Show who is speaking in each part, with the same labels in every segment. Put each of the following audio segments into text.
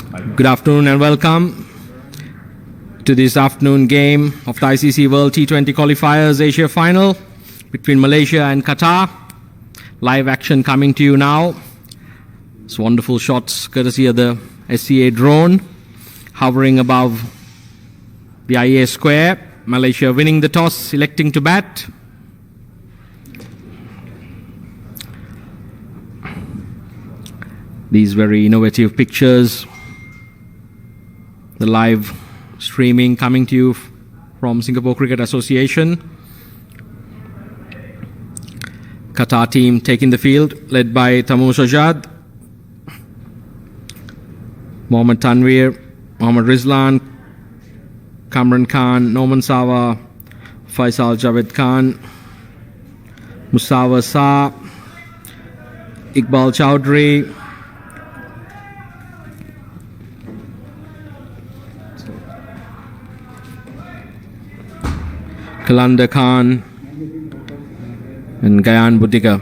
Speaker 1: Good afternoon and welcome to this afternoon game of the ICC World T20 Qualifiers Asia Final between Malaysia and Qatar. Live action coming to you now. It's wonderful shots courtesy of the SCA drone hovering above the IA square. Malaysia winning the toss, electing to bat. These very innovative pictures, the live streaming coming to you from Singapore Cricket Association. Qatar team taking the field, led by Tamu Sajad, Mohammad Tanveer, Mohammad Rizlan, Kamran Khan, Norman Sawa, Faisal Javed Khan, Musawa Sa, Iqbal Chowdhury, Kalanda Khan, and Gayan Budika.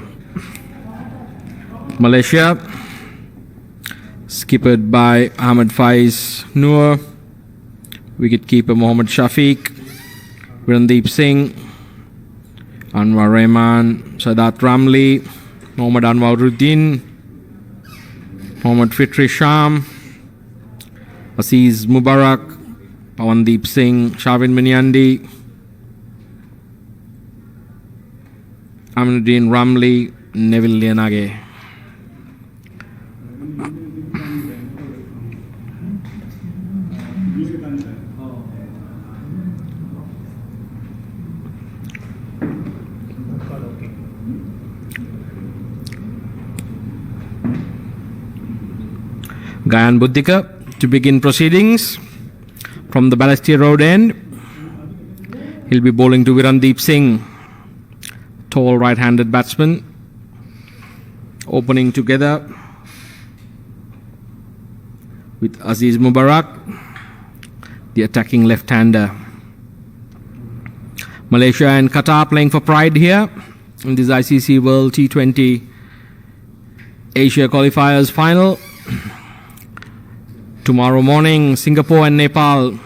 Speaker 1: Malaysia, skippered by Ahmed Faiz Noor, wicketkeeper Mohammad Shafiq, Virandeep Singh, Anwar Rahman, Sadat Ramli, Mohammad Anwaruddin, Mohammad Fitri Sham, Aziz Mubarak, Pawandeep Singh, Shavin Minyandi, Aminuddin Ramli, Neville Lianage. Gayan Buddhika to begin proceedings from the Balestier Road end. He'll be bowling to Virandeep Singh, tall right-handed batsman, opening together with Aziz Mubarak, the attacking left-hander. Malaysia and Qatar playing for pride here in this ICC World T20 Asia Qualifiers final. Tomorrow morning, Singapore and Nepal,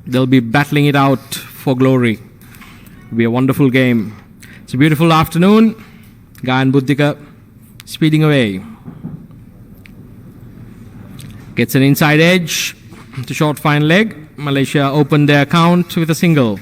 Speaker 1: they'll be battling it out for glory. It'll be a wonderful game. It's a beautiful afternoon. Gayan Buddhika speeding away. Gets an inside edge to short fine leg. Malaysia opened their account with a single.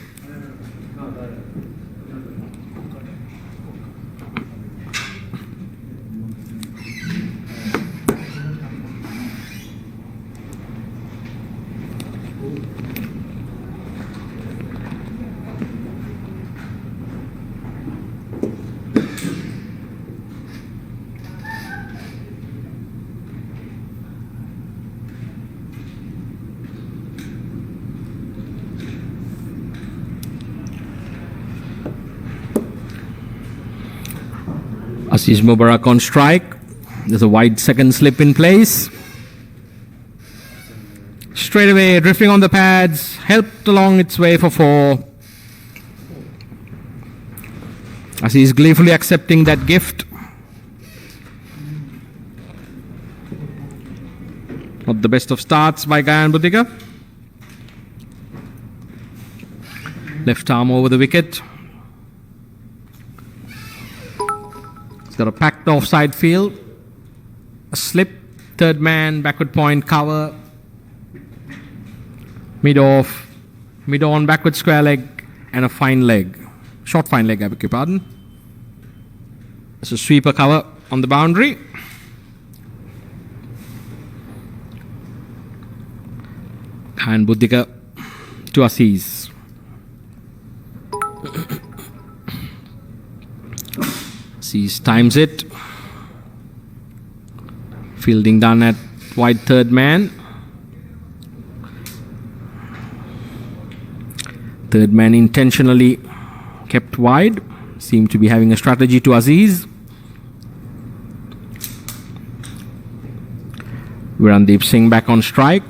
Speaker 1: Aziz Mubarak on strike. There's a wide second slip in place. Straight away, drifting on the pads, helped along its way for four. Aziz gleefully accepting that gift. Not the best of starts by Gayan Buddhika. Left arm over the wicket. He's got a packed offside field, a slip, third man, backward point, cover, mid off, mid on, backward square leg, and a fine leg. Short fine leg, I beg your pardon. There's a sweeper cover on the boundary. And Buddhika to Aziz. Aziz times it. Fielding done at wide third man. Third man intentionally kept wide. Seemed to be having a strategy to Aziz. Virandeep Singh back on strike.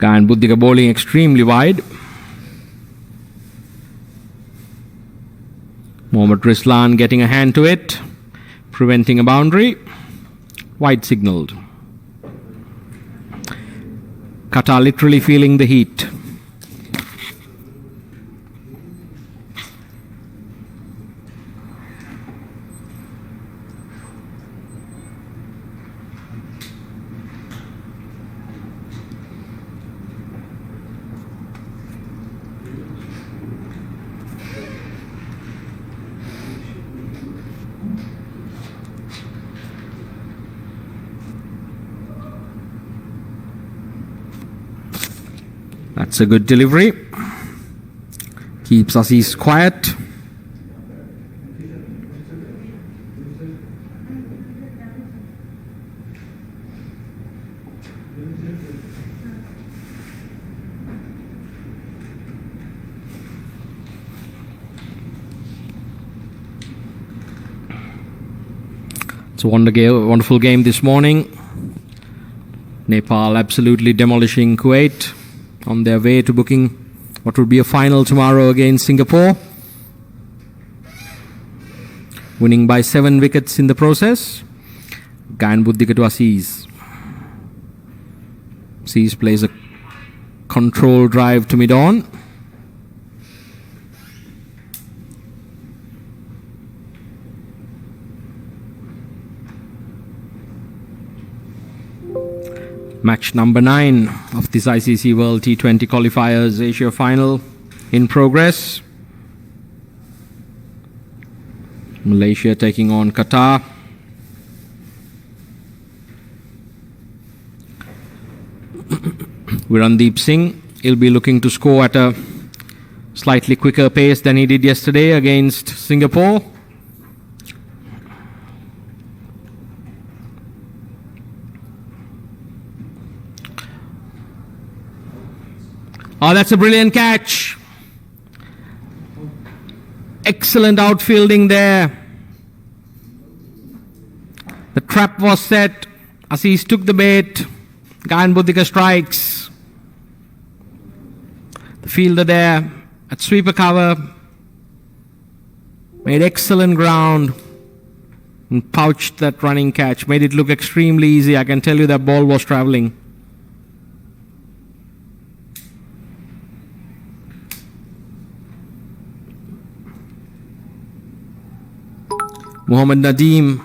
Speaker 1: And Buddhika bowling extremely wide. Mohammad Rislan getting a hand to it, preventing a boundary. Wide signalled. Qatar literally feeling the heat. That's a good delivery. Keeps Aziz quiet. It's a wonderful game this morning. Nepal absolutely demolishing Kuwait on their way to booking what would be a final tomorrow against Singapore. Winning by 7 wickets in the process. Gyan Buddhika to Aziz. Aziz plays a control drive to mid-on. Match number 9 of this ICC World T20 Qualifiers Asia Final in progress. Malaysia taking on Qatar. Virandeep Singh, he'll be looking to score at a slightly quicker pace than he did yesterday against Singapore. Oh, that's a brilliant catch. Excellent outfielding there. The trap was set. Aziz took the bait. Gyan Buddhika strikes. The fielder there at sweeper cover made excellent ground and pouched that running catch. Made it look extremely easy. I can tell you that ball was travelling. Mohammad Nadeem,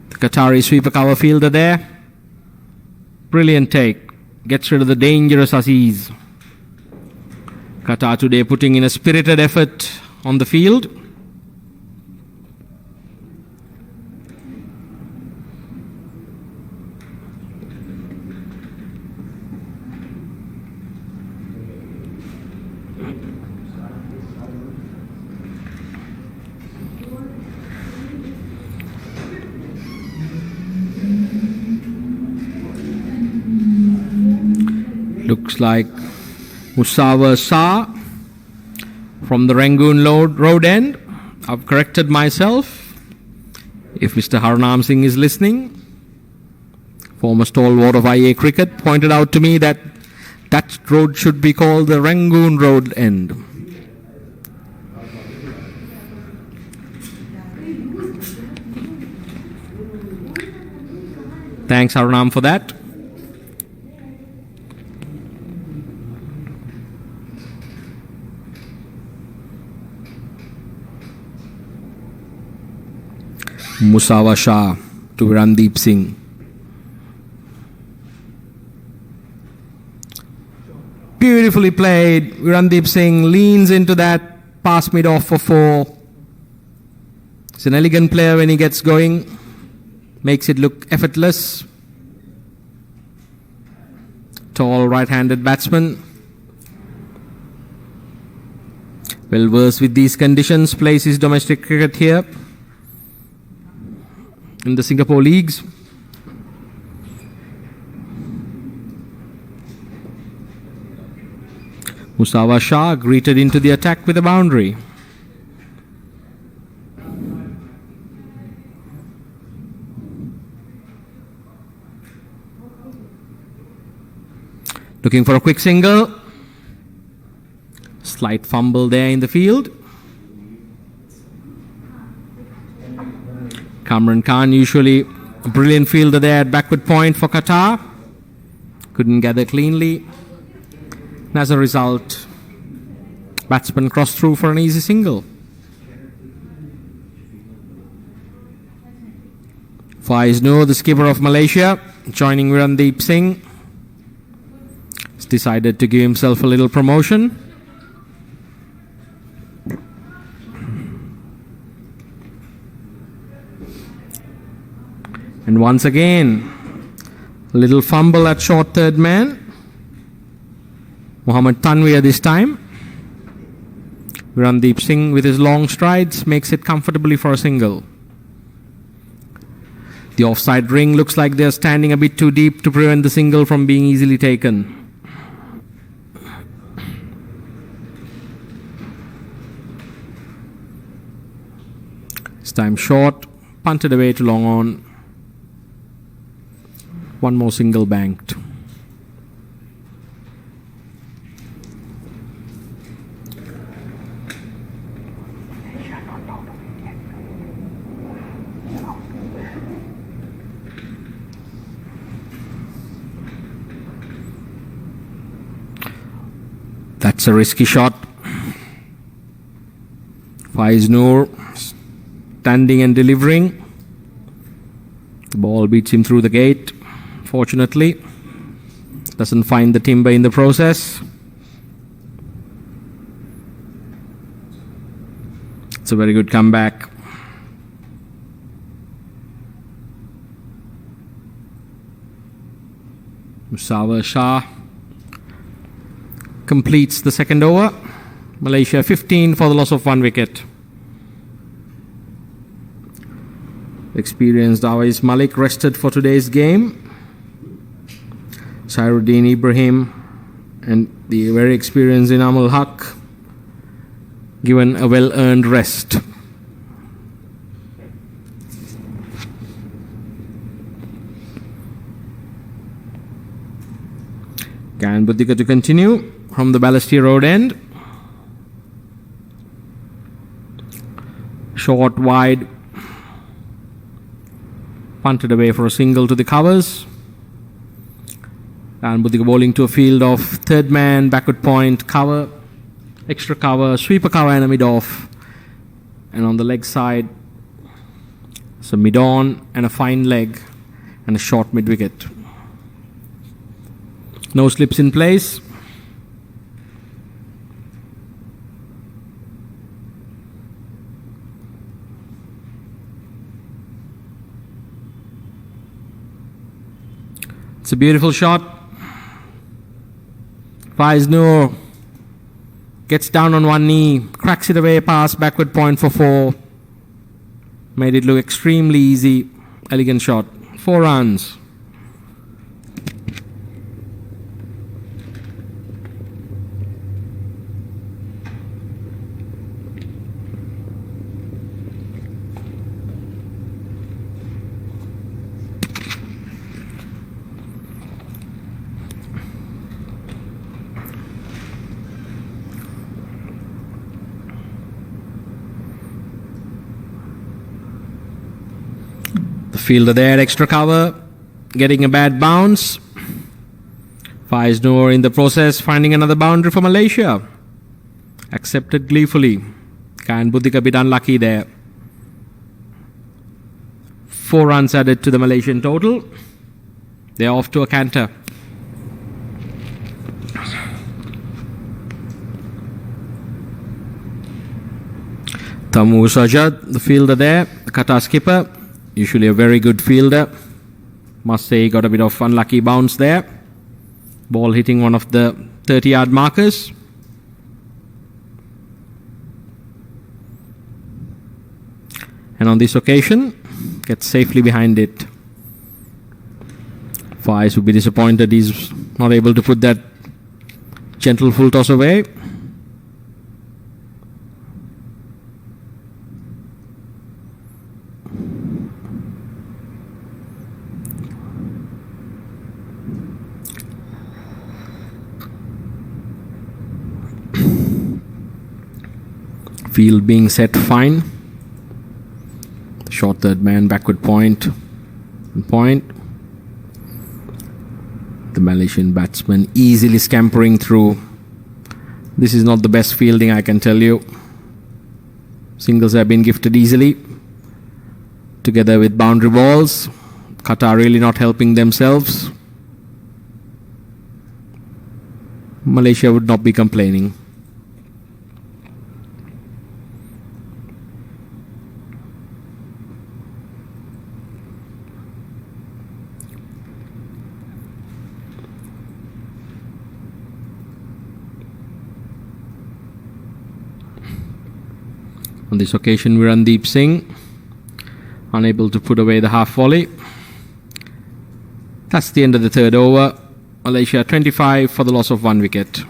Speaker 1: the Qatari sweeper cover fielder there. Brilliant take. Gets rid of the dangerous Aziz. Qatar today putting in a spirited effort on the field. Looks like Musawa Shah from the Rangoon road end. I've corrected myself. If Mr. Harnam Singh is listening, former stalwart of IA cricket, pointed out to me that that road should be called the Rangoon road end. Thanks, Harnam, for that. Musawa Shah to Virandeep Singh. Beautifully played. Virandeep Singh leans into that pass mid off for 4. He's an elegant player when he gets going. Makes it look effortless. Tall right-handed batsman. Well versed with these conditions. Plays his domestic cricket here in the Singapore leagues. Musawa Shah greeted into the attack with a boundary. Looking for a quick single. Slight fumble there in the field. Kamran Khan, usually a brilliant fielder there at backward point for Qatar. Couldn't gather cleanly. And as a result, batsman crossed through for an easy single. Faiz Noor, the skipper of Malaysia, joining Virandeep Singh, has decided to give himself a little promotion. And once again, a little fumble at short third man. Mohammad Tanvir this time. Virandeep Singh with his long strides makes it comfortably for a single. The offside ring looks like they're standing a bit too deep to prevent the single from being easily taken. This time short, punted away to long on. One more single banked. That's a risky shot. Faiz Noor standing and delivering. The ball beats him through the gate. Fortunately, doesn't find the timber in the process. It's a very good comeback. Musawar Shah completes the second over. Malaysia 15 for the loss of 1 wicket. Experienced Awais Malik rested for today's game. Sairuddin Ibrahim and the very experienced Inamul Haq given a well-earned rest. Gyan Buddhika to continue from the Balestier Road end. Short, wide, punted away for a single to the covers. And Buddhika bowling to a field of third man, backward point, cover, extra cover, sweeper cover and a mid-off. And on the leg side, it's a mid-on and a fine leg and a short mid-wicket. No slips in place. It's a beautiful shot. Faiz Noor gets down on one knee, cracks it away past backward point for 4. Made it look extremely easy. Elegant shot. 4 runs. Fielder there, extra cover, getting a bad bounce. Faiz Noor in the process, finding another boundary for Malaysia. Accepted gleefully. Gyan Buddhika a bit unlucky there. 4 runs added to the Malaysian total. They're off to a canter. Tamu Sajad, the fielder there, the Qatar skipper. Usually a very good fielder. Must say he got a bit of unlucky bounce there. Ball hitting one of the 30-yard markers. And on this occasion, gets safely behind it. Faiz would be disappointed he's not able to put that gentle full toss away. Field being set fine. Short third man, backward point. The Malaysian batsman easily scampering through. This is not the best fielding, I can tell you. Singles have been gifted easily, together with boundary balls. Qatar really not helping themselves. Malaysia would not be complaining. On this occasion, Virandeep Singh unable to put away the half volley. That's the end of the third over. Malaysia 25 for the loss of 1 wicket.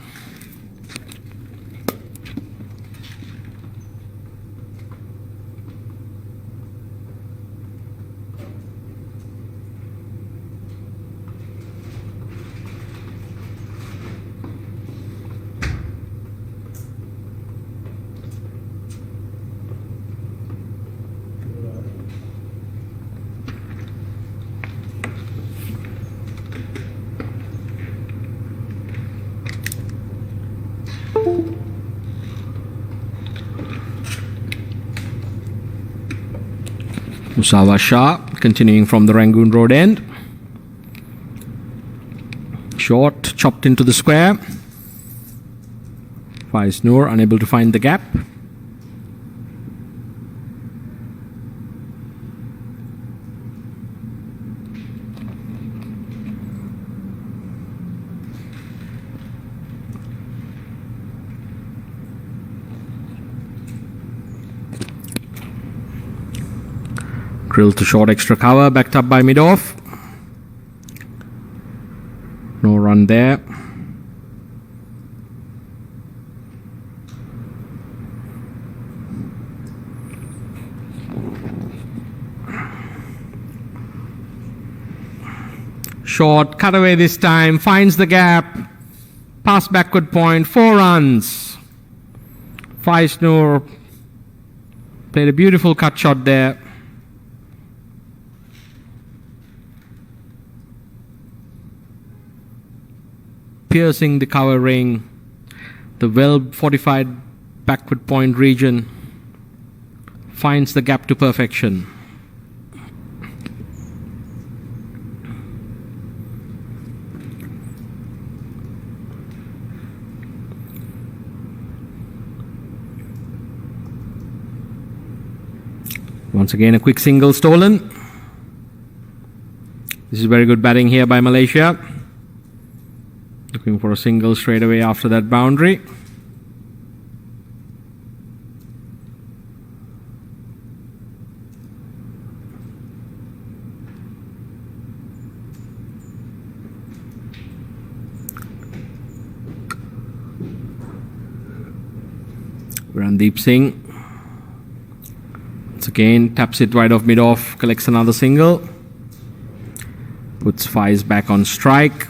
Speaker 1: Musawa Shah continuing from the Rangoon Road end. Short, chopped into the square. Faiz Noor unable to find the gap. Drill to short extra cover, backed up by mid-off. No run there. Short, cut away this time, finds the gap. Pass backward point, 4 runs. Faiz Noor played a beautiful cut shot there. Piercing the cover ring, the well-fortified backward point region, finds the gap to perfection. Once again, a quick single stolen. This is very good batting here by Malaysia. Looking for a single straight away after that boundary. Virandeep Singh once again taps it wide off mid-off, collects another single, puts Faiz back on strike.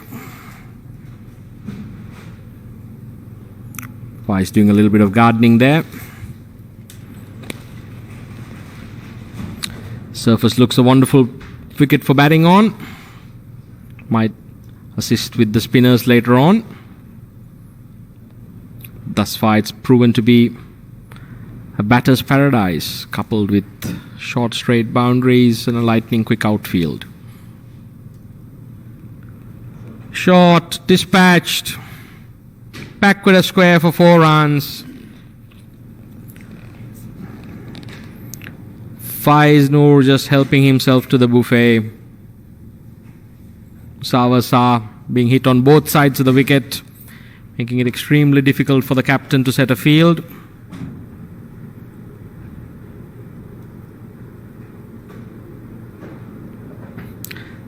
Speaker 1: Faiz doing a little bit of gardening there. Surface looks a wonderful wicket for batting on. Might assist with the spinners later on. Thus far it's proven to be a batter's paradise, coupled with short straight boundaries and a lightning quick outfield. Short, dispatched. Back with a square for 4 runs. Faiz Noor just helping himself to the buffet. Musawa being hit on both sides of the wicket, making it extremely difficult for the captain to set a field.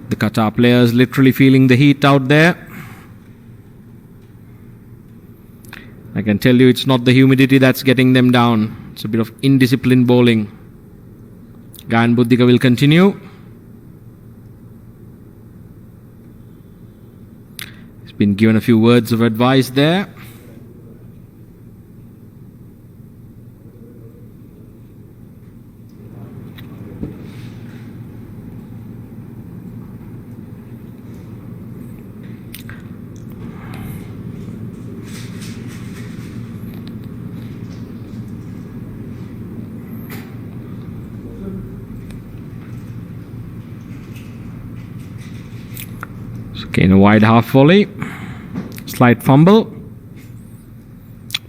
Speaker 1: The Qatar players literally feeling the heat out there. I can tell you it's not the humidity that's getting them down. It's a bit of indisciplined bowling. Gayan Buddhika will continue. He's been given a few words of advice there. Again, a wide half volley. Slight fumble.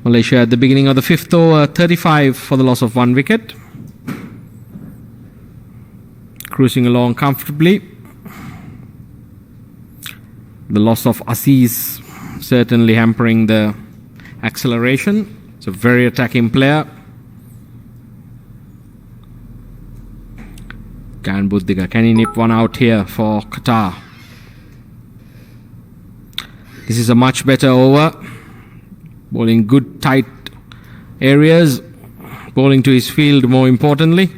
Speaker 1: Malaysia at the beginning of the fifth over, 35 for the loss of 1 wicket. Cruising along comfortably. The loss of Aziz certainly hampering the acceleration. It's a very attacking player. Gan Buddhiga, can he nip one out here for Qatar? This is a much better over. Bowling good tight areas. Bowling to his field more importantly.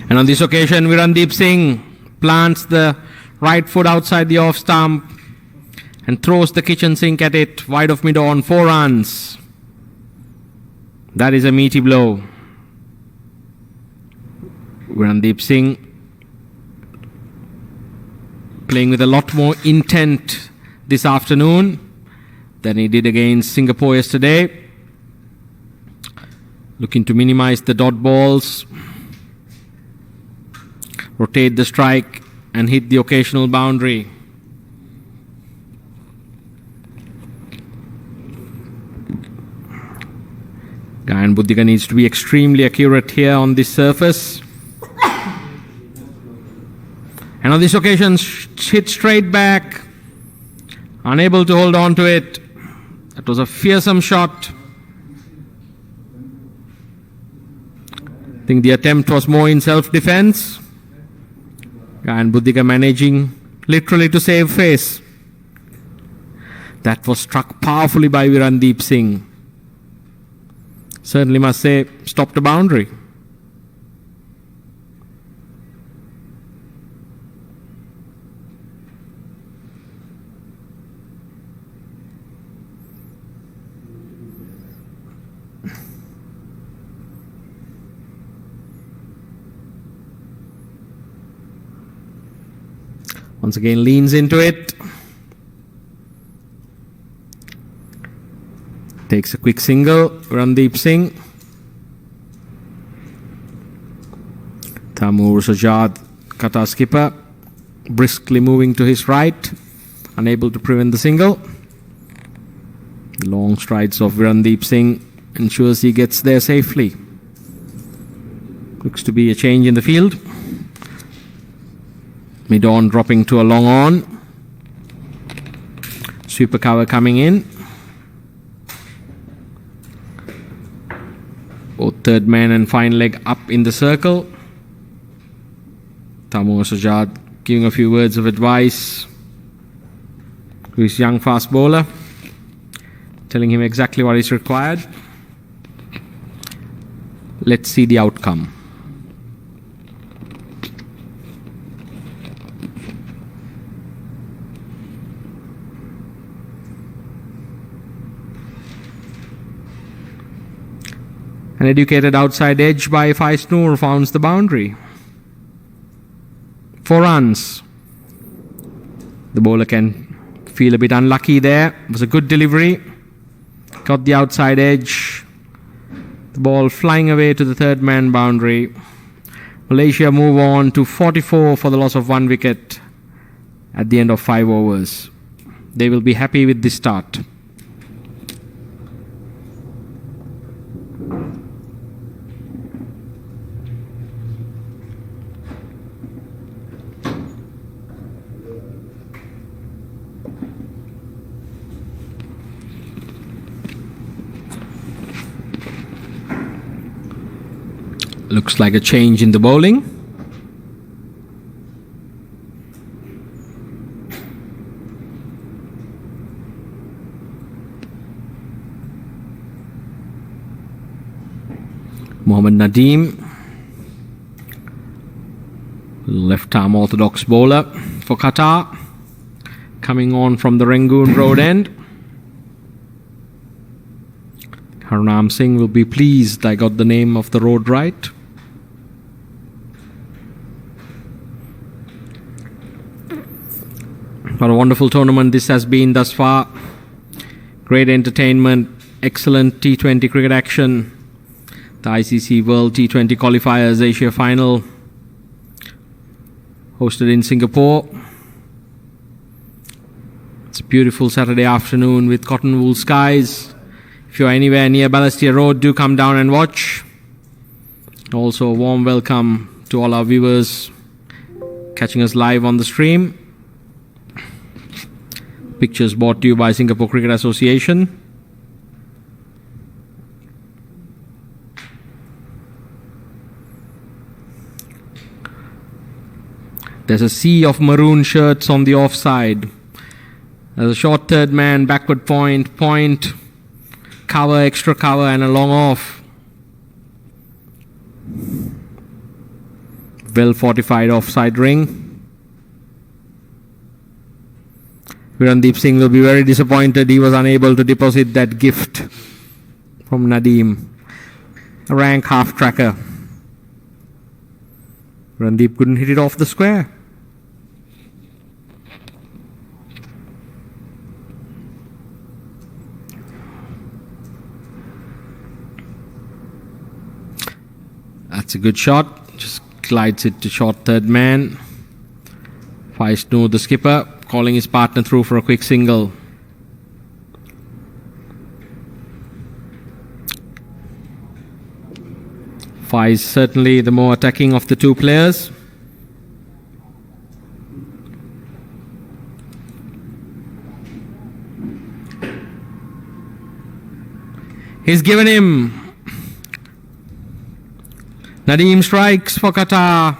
Speaker 1: And on this occasion, Virandeep Singh plants the right foot outside the off stump and throws the kitchen sink at it, wide of mid-on, 4 runs. That is a meaty blow. Virandeep Singh playing with a lot more intent this afternoon than he did against Singapore yesterday. Looking to minimize the dot balls. Rotate the strike and hit the occasional boundary. Gayan Buddhiga needs to be extremely accurate here on this surface. And on this occasion, hit straight back. Unable to hold on to it. That was a fearsome shot. I think the attempt was more in self-defense. And Buddhiga managing literally to save face. That was struck powerfully by Virandeep Singh. Certainly must say, stopped the boundary. Once again leans into it. Takes a quick single. Virandeep Singh. Taimur Sajjad, Qatar skipper, briskly moving to his right. Unable to prevent the single. The long strides of Virandeep Singh ensures he gets there safely. Looks to be a change in the field. Mid-on dropping to a long on. Super cover coming in. Both third man and fine leg up in the circle. Taimur Sajjad giving a few words of advice to his young fast bowler, telling him exactly what is required. Let's see the outcome. An educated outside edge by Faiz Noor founds the boundary. 4 runs. The bowler can feel a bit unlucky there. It was a good delivery. Got the outside edge. The ball flying away to the third man boundary. Malaysia move on to 44 for the loss of 1 wicket at the end of 5 overs. They will be happy with this start. Looks like a change in the bowling. Mohammad Nadeem, left arm orthodox bowler for Qatar, coming on from the Rangoon road end. Harnam Singh will be pleased I got the name of the road right. What a wonderful tournament this has been thus far. Great entertainment, excellent T20 cricket action. The ICC World T20 Qualifiers Asia Final, hosted in Singapore. It's a beautiful Saturday afternoon with cotton wool skies. If you're anywhere near Balestier Road, do come down and watch. Also a warm welcome to all our viewers catching us live on the stream. Pictures brought to you by Singapore Cricket Association. There's a sea of maroon shirts on the offside. There's a short third man, backward point, cover, extra cover, and a long off. Well fortified offside ring. Virandeep Singh will be very disappointed he was unable to deposit that gift from Nadeem. A rank half tracker. Virandeep couldn't hit it off the square. That's a good shot. Just glides it to short third man. Faisnu, the skipper, calling his partner through for a quick single. Faiz certainly the more attacking of the two players. He's given him. Nadeem strikes for Qatar.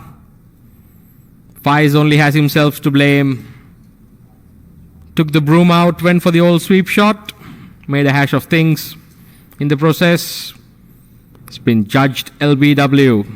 Speaker 1: Faiz only has himself to blame. Took the broom out, went for the old sweep shot. Made a hash of things in the process. It's been judged LBW.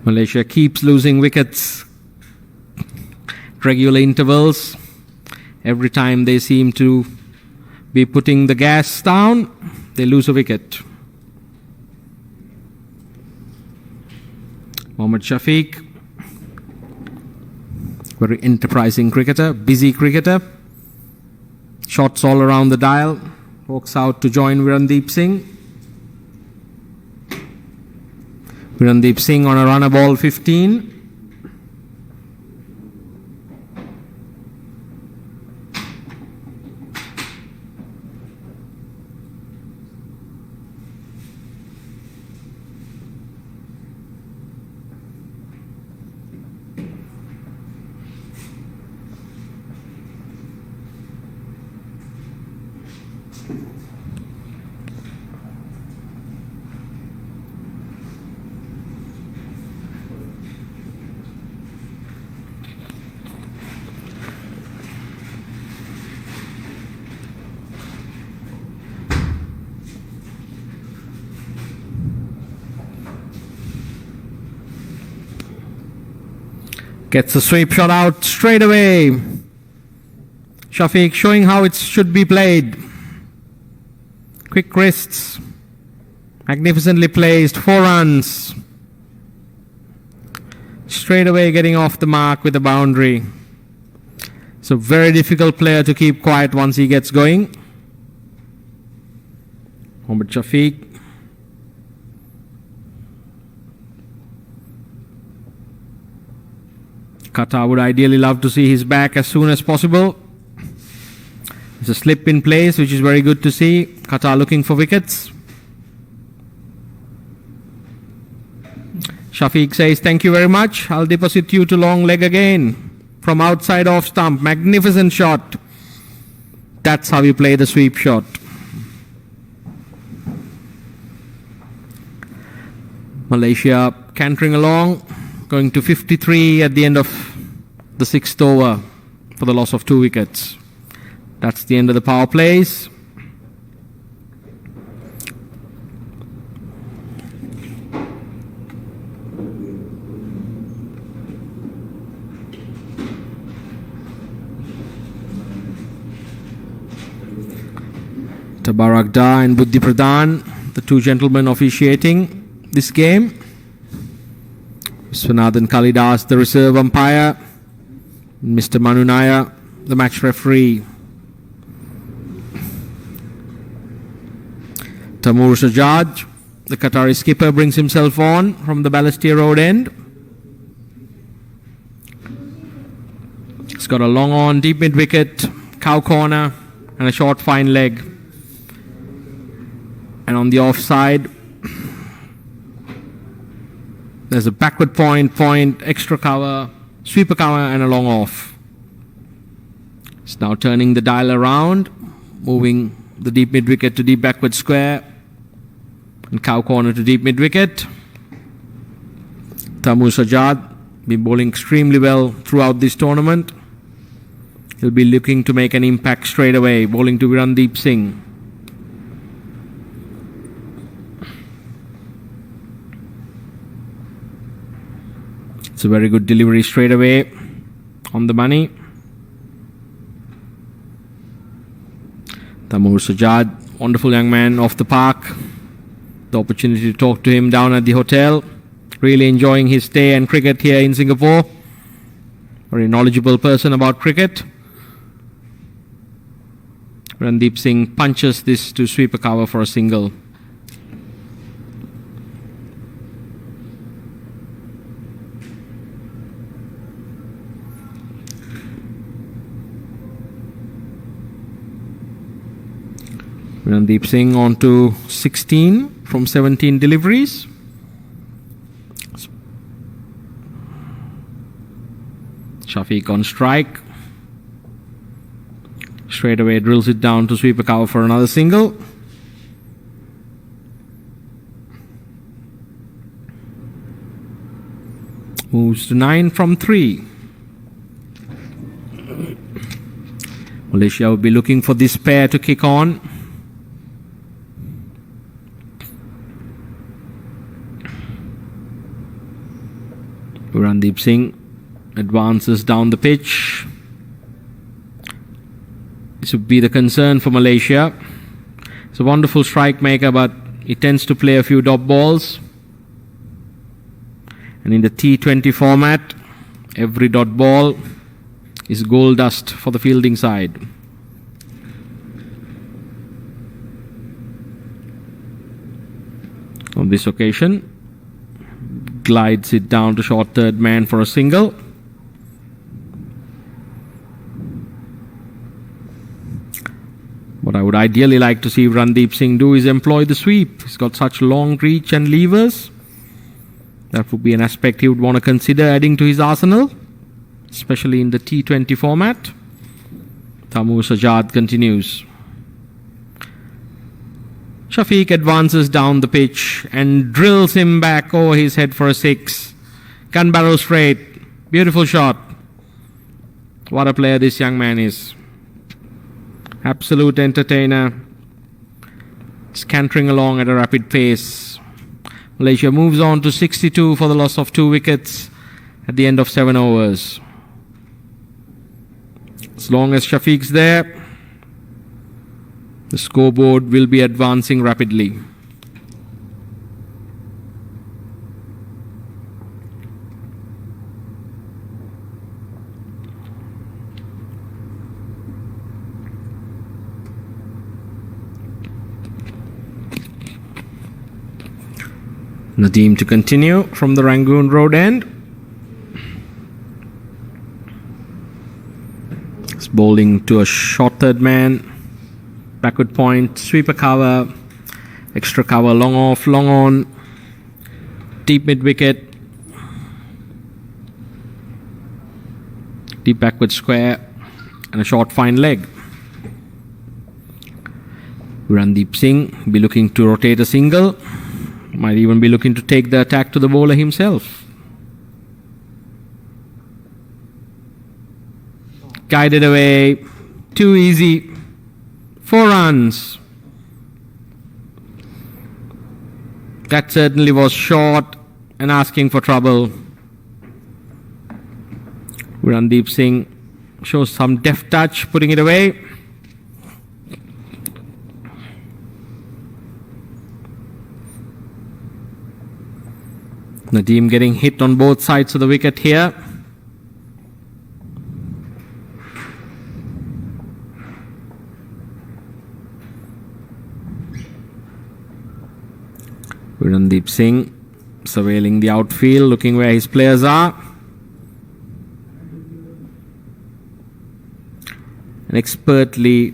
Speaker 1: Malaysia keeps losing wickets at regular intervals. Every time they seem to be putting the gas down, they lose a wicket. Mohammad Shafiq, very enterprising cricketer, busy cricketer. Shots all around the dial. Walks out to join Virandeep Singh. Virandeep Singh on a runner ball 15. Gets a sweep shot out straight away. Shafiq showing how it should be played. Quick wrists. Magnificently placed. 4 runs. Straight away getting off the mark with a boundary. It's a very difficult player to keep quiet once he gets going. Mohammad Shafiq. Qatar would ideally love to see his back as soon as possible. There's a slip in place, which is very good to see. Qatar looking for wickets. Shafiq says, thank you very much. I'll deposit you to long leg again. From outside off stump. Magnificent shot. That's how you play the sweep shot. Malaysia cantering along, going to 53 at the end of the 6th over for the loss of 2 wickets. That's the end of the power plays. Tabarakda and Buddhi Pradhan, the two gentlemen officiating this game. Swanathan Kalidas, the reserve umpire. Mr. Manunaya, the match referee. Taimur Sajjad, the Qatari skipper, brings himself on from the Balestier Road end. He's got a long on, deep mid wicket, cow corner, and a short fine leg. And on the offside, there's a backward point, extra cover, sweeper cover, and a long off. It's now turning the dial around, moving the deep mid wicket to deep backward square, and cow corner to deep mid wicket. Taimur Sajjad been bowling extremely well throughout this tournament. He'll be looking to make an impact straight away, bowling to Virandeep Singh. It's a very good delivery straight away on the money. Taimur Sajjad, wonderful young man off the park. The opportunity to talk to him down at the hotel. Really enjoying his stay and cricket here in Singapore. Very knowledgeable person about cricket. Randeep Singh punches this to sweep a cover for a single. Randeep Singh on to 16 from 17 deliveries. Shafiq on strike. Straight away drills it down to sweep a cover for another single. Moves to 9 from 3. Malaysia will be looking for this pair to kick on. Randeep Singh advances down the pitch. This would be the concern for Malaysia. He's a wonderful strike maker, but he tends to play a few dot balls. And in the T20 format, every dot ball is gold dust for the fielding side. On this occasion, glides it down to short third man for a single. What I would ideally like to see Randeep Singh do is employ the sweep. He's got such long reach and levers. That would be an aspect he would want to consider adding to his arsenal, especially in the T20 format. Taimur Sajjad continues. Shafiq advances down the pitch and drills him back over his head for a 6. Gun barrel straight. Beautiful shot. What a player this young man is. Absolute entertainer. Scantering along at a rapid pace. Malaysia moves on to 62 for the loss of 2 wickets at the end of 7 overs. As long as Shafiq's there, the scoreboard will be advancing rapidly. Nadeem to continue from the Rangoon Road end. It's bowling to a short third man. Backward point, sweeper cover, extra cover, long off, long on, deep mid wicket, deep backward square, and a short fine leg. Randeep Singh be looking to rotate a single. Might even be looking to take the attack to the bowler himself. Guided away. Too easy. 4 runs. That certainly was short and asking for trouble. Randeep Singh shows some deft touch, putting it away. Nadeem getting hit on both sides of the wicket here. Randeep Singh surveilling the outfield, looking where his players are. And expertly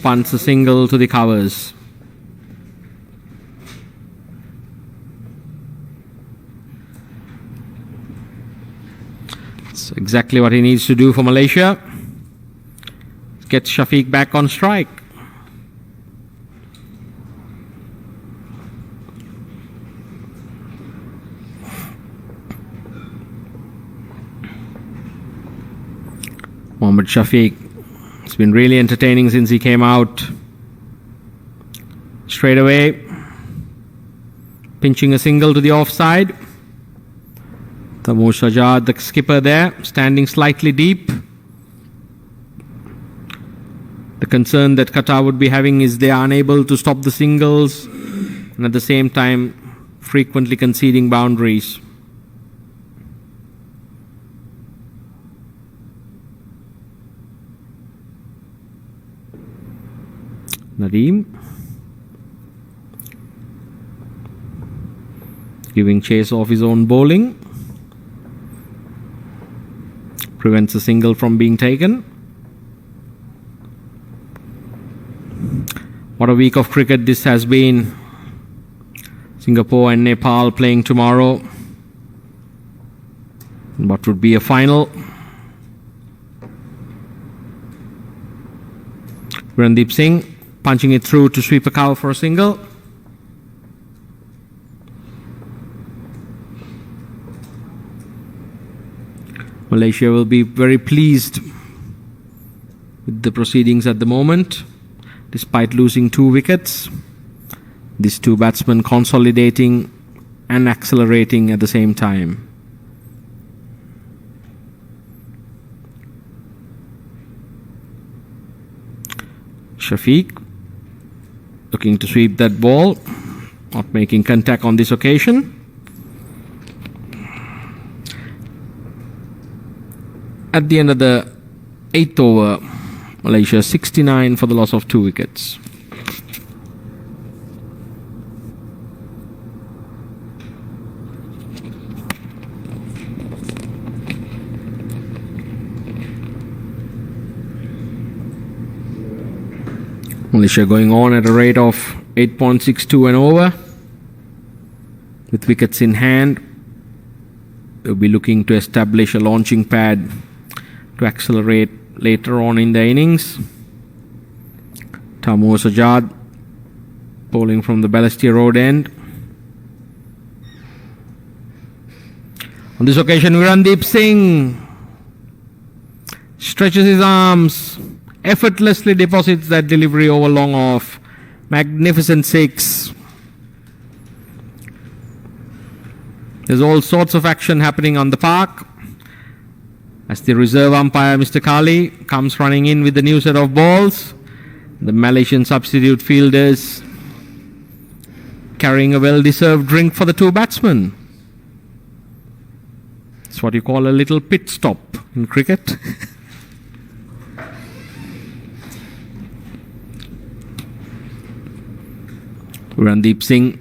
Speaker 1: punts a single to the covers. That's exactly what he needs to do for Malaysia. Get Shafiq back on strike. Mohammad Shafiq, it's been really entertaining since he came out. Straight away, pinching a single to the offside. Tamoor Sajjad, the skipper there, standing slightly deep. The concern that Qatar would be having is they are unable to stop the singles and at the same time frequently conceding boundaries. Nadeem giving chase off his own bowling, prevents a single from being taken. What a week of cricket this has been. Singapore and Nepal playing tomorrow. What would be a final? Randeep Singh punching it through to sweep a cover for a single. Malaysia will be very pleased with the proceedings at the moment. Despite losing 2 wickets, these 2 batsmen consolidating and accelerating at the same time. Shafiq looking to sweep that ball, not making contact on this occasion. At the end of the 8th over, Malaysia 69 for the loss of 2 wickets. Malaysia going on at a rate of 8.62 and over. With wickets in hand, they'll be looking to establish a launching pad to accelerate later on in the innings. Tamoor Sajjad bowling from the Balestier Road end. On this occasion, Randeep Singh stretches his arms, effortlessly deposits that delivery over long off. Magnificent 6. There's all sorts of action happening on the park as the reserve umpire, Mr. Kali, comes running in with the new set of balls. The Malaysian substitute fielders carrying a well-deserved drink for the 2 batsmen. It's what you call a little pit stop in cricket. Randeep Singh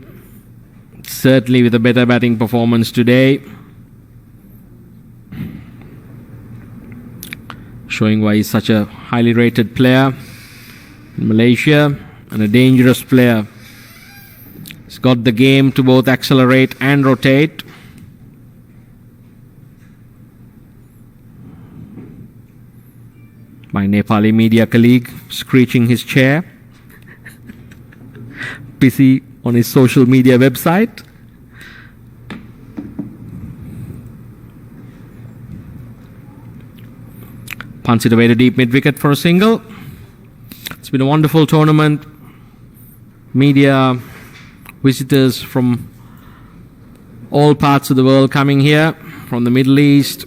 Speaker 1: certainly with a better batting performance today, showing why he's such a highly rated player in Malaysia and a dangerous player. He's got the game to both accelerate and rotate. My Nepali media colleague screeching his chair, busy on his social media website. Punts it away to deep mid-wicket for a single. It's been a wonderful tournament. Media, visitors from all parts of the world coming here, from the Middle East,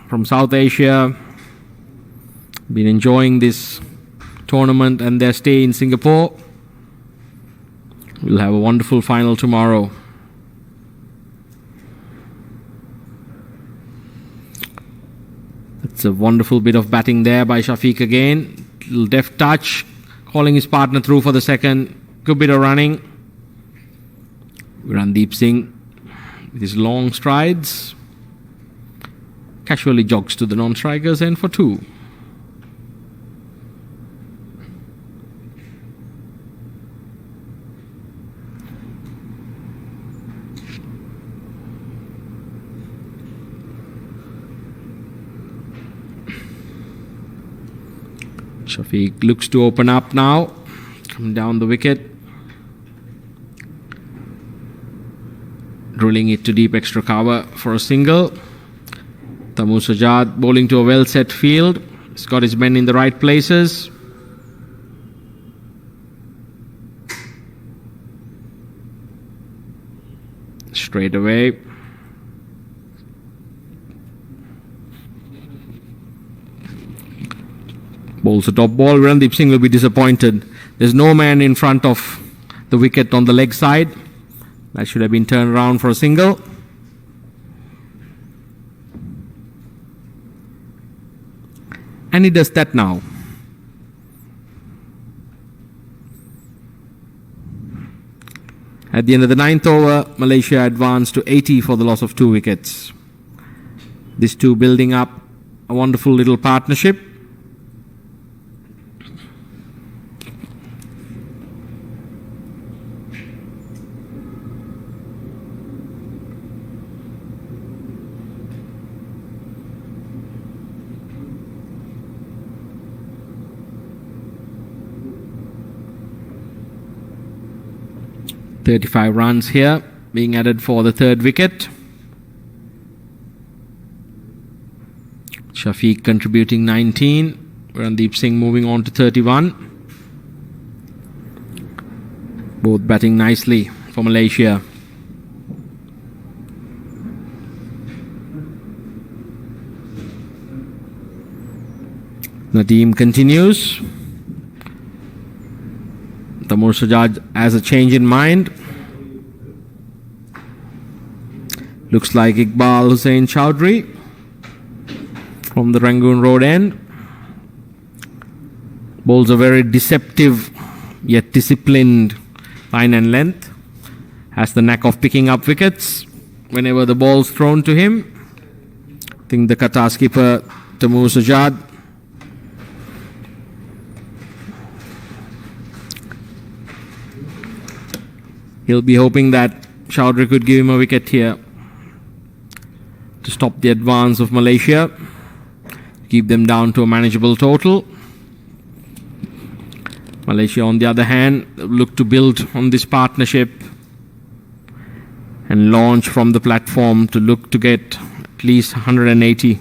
Speaker 1: from South Asia. Been enjoying this tournament and their stay in Singapore. We'll have a wonderful final tomorrow. It's a wonderful bit of batting there by Shafiq again. Little deft touch, calling his partner through for the second. Good bit of running. Randeep Singh with his long strides casually jogs to the non-strikers end for 2. Shafiq looks to open up now, coming down the wicket, drilling it to deep extra cover for a single. Taimur Sajjad bowling to a well set field. He's got his men in the right places. Straight away. Bowls a top ball. Randeep Singh will be disappointed. There's no man in front of the wicket on the leg side. That should have been turned around for a single. And he does that now. At the end of the 9th over, Malaysia advanced to 80 for the loss of 2 wickets. These two building up a wonderful little partnership. .35 runs here being added for the 3rd wicket. Shafiq contributing 19. Randeep Singh moving on to 31. Both batting nicely for Malaysia. Nadeem continues. Taimur Sajjad has a change in mind. Looks like Iqbal Hussain Chowdhury from the Rangoon Road end. Bowls a very deceptive yet disciplined line and length. Has the knack of picking up wickets whenever the ball's thrown to him. I think the Qatar skipper Taimur Sajjad he'll be hoping that Chowdhury could give him a wicket here to stop the advance of Malaysia, keep them down to a manageable total. Malaysia, on the other hand, look to build on this partnership and launch from the platform to look to get at least 180.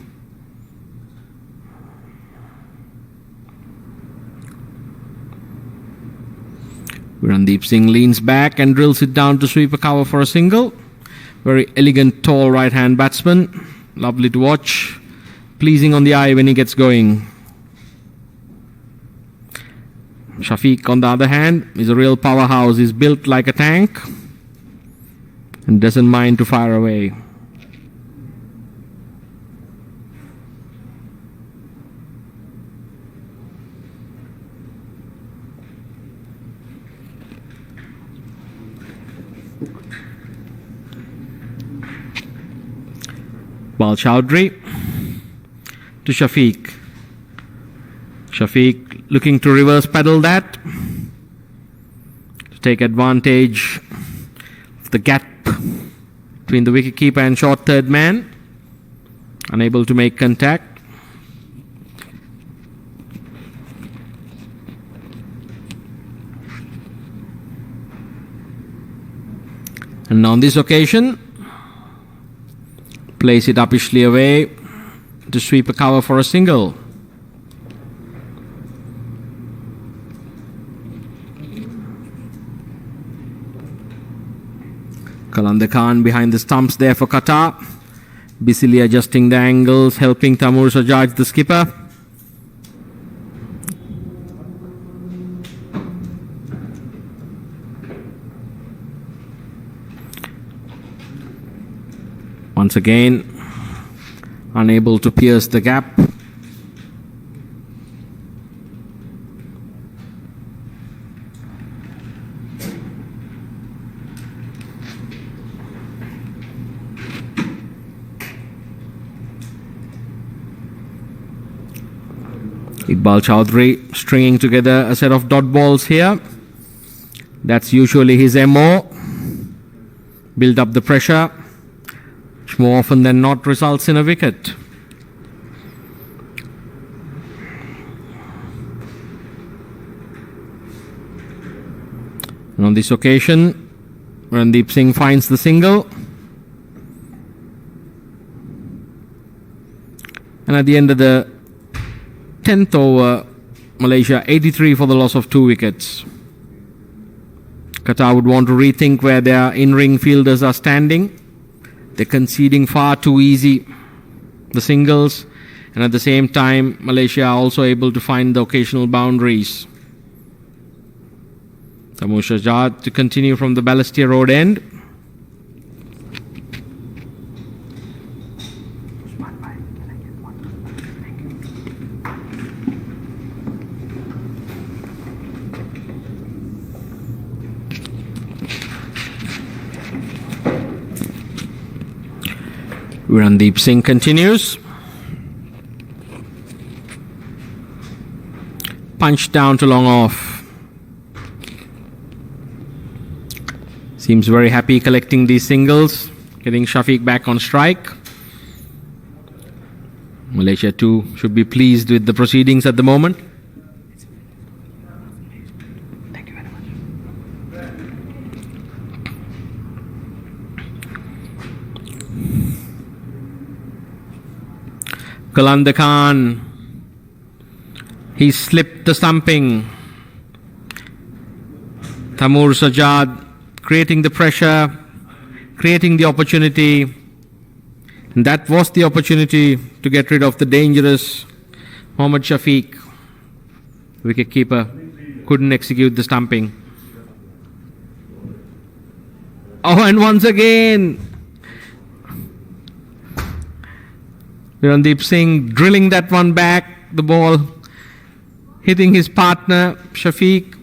Speaker 1: Randeep Singh leans back and drills it down to sweep a cover for a single. Very elegant, tall right-hand batsman. Lovely to watch. Pleasing on the eye when he gets going. Shafiq, on the other hand, is a real powerhouse. He's built like a tank and doesn't mind to fire away. Ball Chowdhury to Shafiq. Shafiq looking to reverse pedal that to take advantage of the gap between the wicketkeeper and short third man. Unable to make contact. And on this occasion, place it uppishly away to sweep a cover for a single. Qalandar Khan behind the stumps there for Qatar. Busily adjusting the angles, helping Taimur Sajjad, the skipper. Once again, unable to pierce the gap. Iqbal Chowdhury stringing together a set of dot balls here. That's usually his MO. Build up the pressure, which more often than not results in a wicket. And on this occasion, Randeep Singh finds the single. And at the end of the 10th over, Malaysia 83 for the loss of 2 wickets. Qatar would want to rethink where their in-ring fielders are standing. They're conceding far too easy the singles, and at the same time Malaysia are also able to find the occasional boundaries. Taimur Sajjad to continue from the Balestier Road end. Randeep Singh continues. Punch down to long off. Seems very happy collecting these singles, getting Shafiq back on strike. Malaysia too should be pleased with the proceedings at the moment.
Speaker 2: Thank you very much.
Speaker 1: Qalandar Khan, he slipped the stumping. Taimur Sajjad creating the pressure, creating the opportunity. And that was the opportunity to get rid of the dangerous Mohammad Shafiq. Wicketkeeper couldn't execute the stumping. Oh, and once again, Randeep Singh drilling that one back, the ball hitting his partner Shafiq,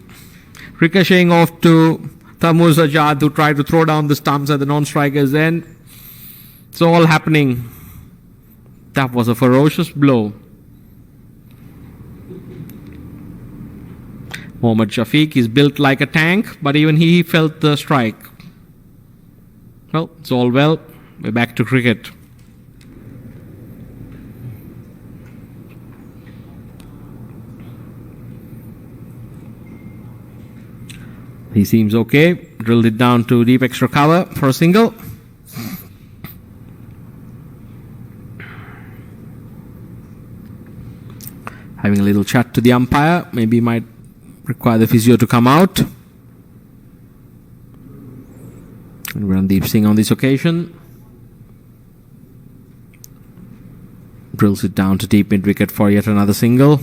Speaker 1: ricocheting off to Taimur Sajjad, who tried to throw down the stumps at the non-striker's end. It's all happening. That was a ferocious blow. Mohammad Shafiq is built like a tank, but even he felt the strike. Well, it's all well. We're back to cricket. He seems okay. Drilled it down to deep extra cover for a single. Having a little chat to the umpire. Maybe might require the physio to come out. And Randeep Singh on this occasion drills it down to deep mid wicket for yet another single.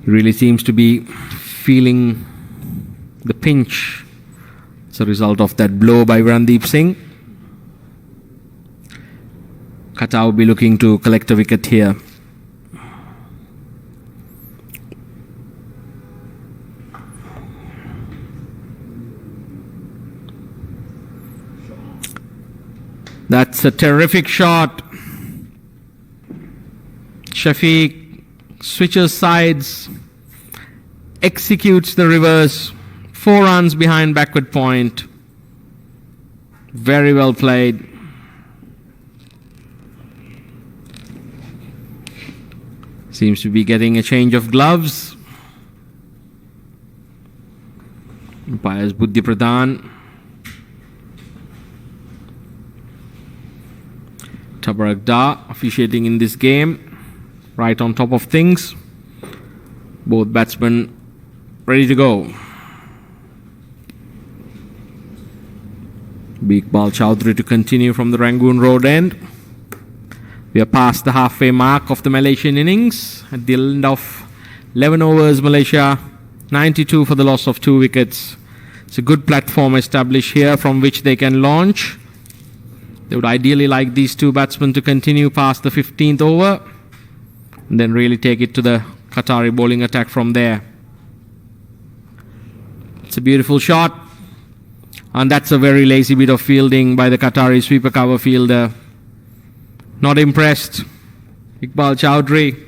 Speaker 1: He really seems to be feeling the pinch as a result of that blow by Randeep Singh. Qatar will be looking to collect a wicket here. That's a terrific shot. Shafiq switches sides, executes the reverse, 4 runs behind backward point. Very well played. Seems to be getting a change of gloves. Umpires Buddhi Pradhan. Tabarak Da officiating in this game, right on top of things. Both batsmen ready to go. Iqbal Chowdhury to continue from the Rangoon Road end. We are past the halfway mark of the Malaysian innings. At the end of 11 overs, Malaysia 92 for the loss of 2 wickets. It's a good platform established here from which they can launch. They would ideally like these two batsmen to continue past the 15th over and then really take it to the Qatari bowling attack from there. It's a beautiful shot. And that's a very lazy bit of fielding by the Qatari sweeper cover fielder. Not impressed. Iqbal Chowdhury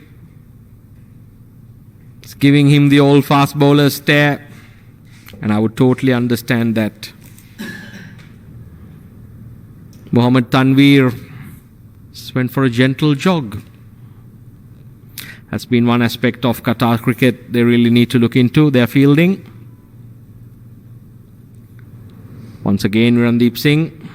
Speaker 1: is giving him the old fast bowler stare. And I would totally understand that. Mohammad Tanveer went for a gentle jog. That's been one aspect of Qatar cricket they really need to look into, their fielding. Once again, Randeep Singh.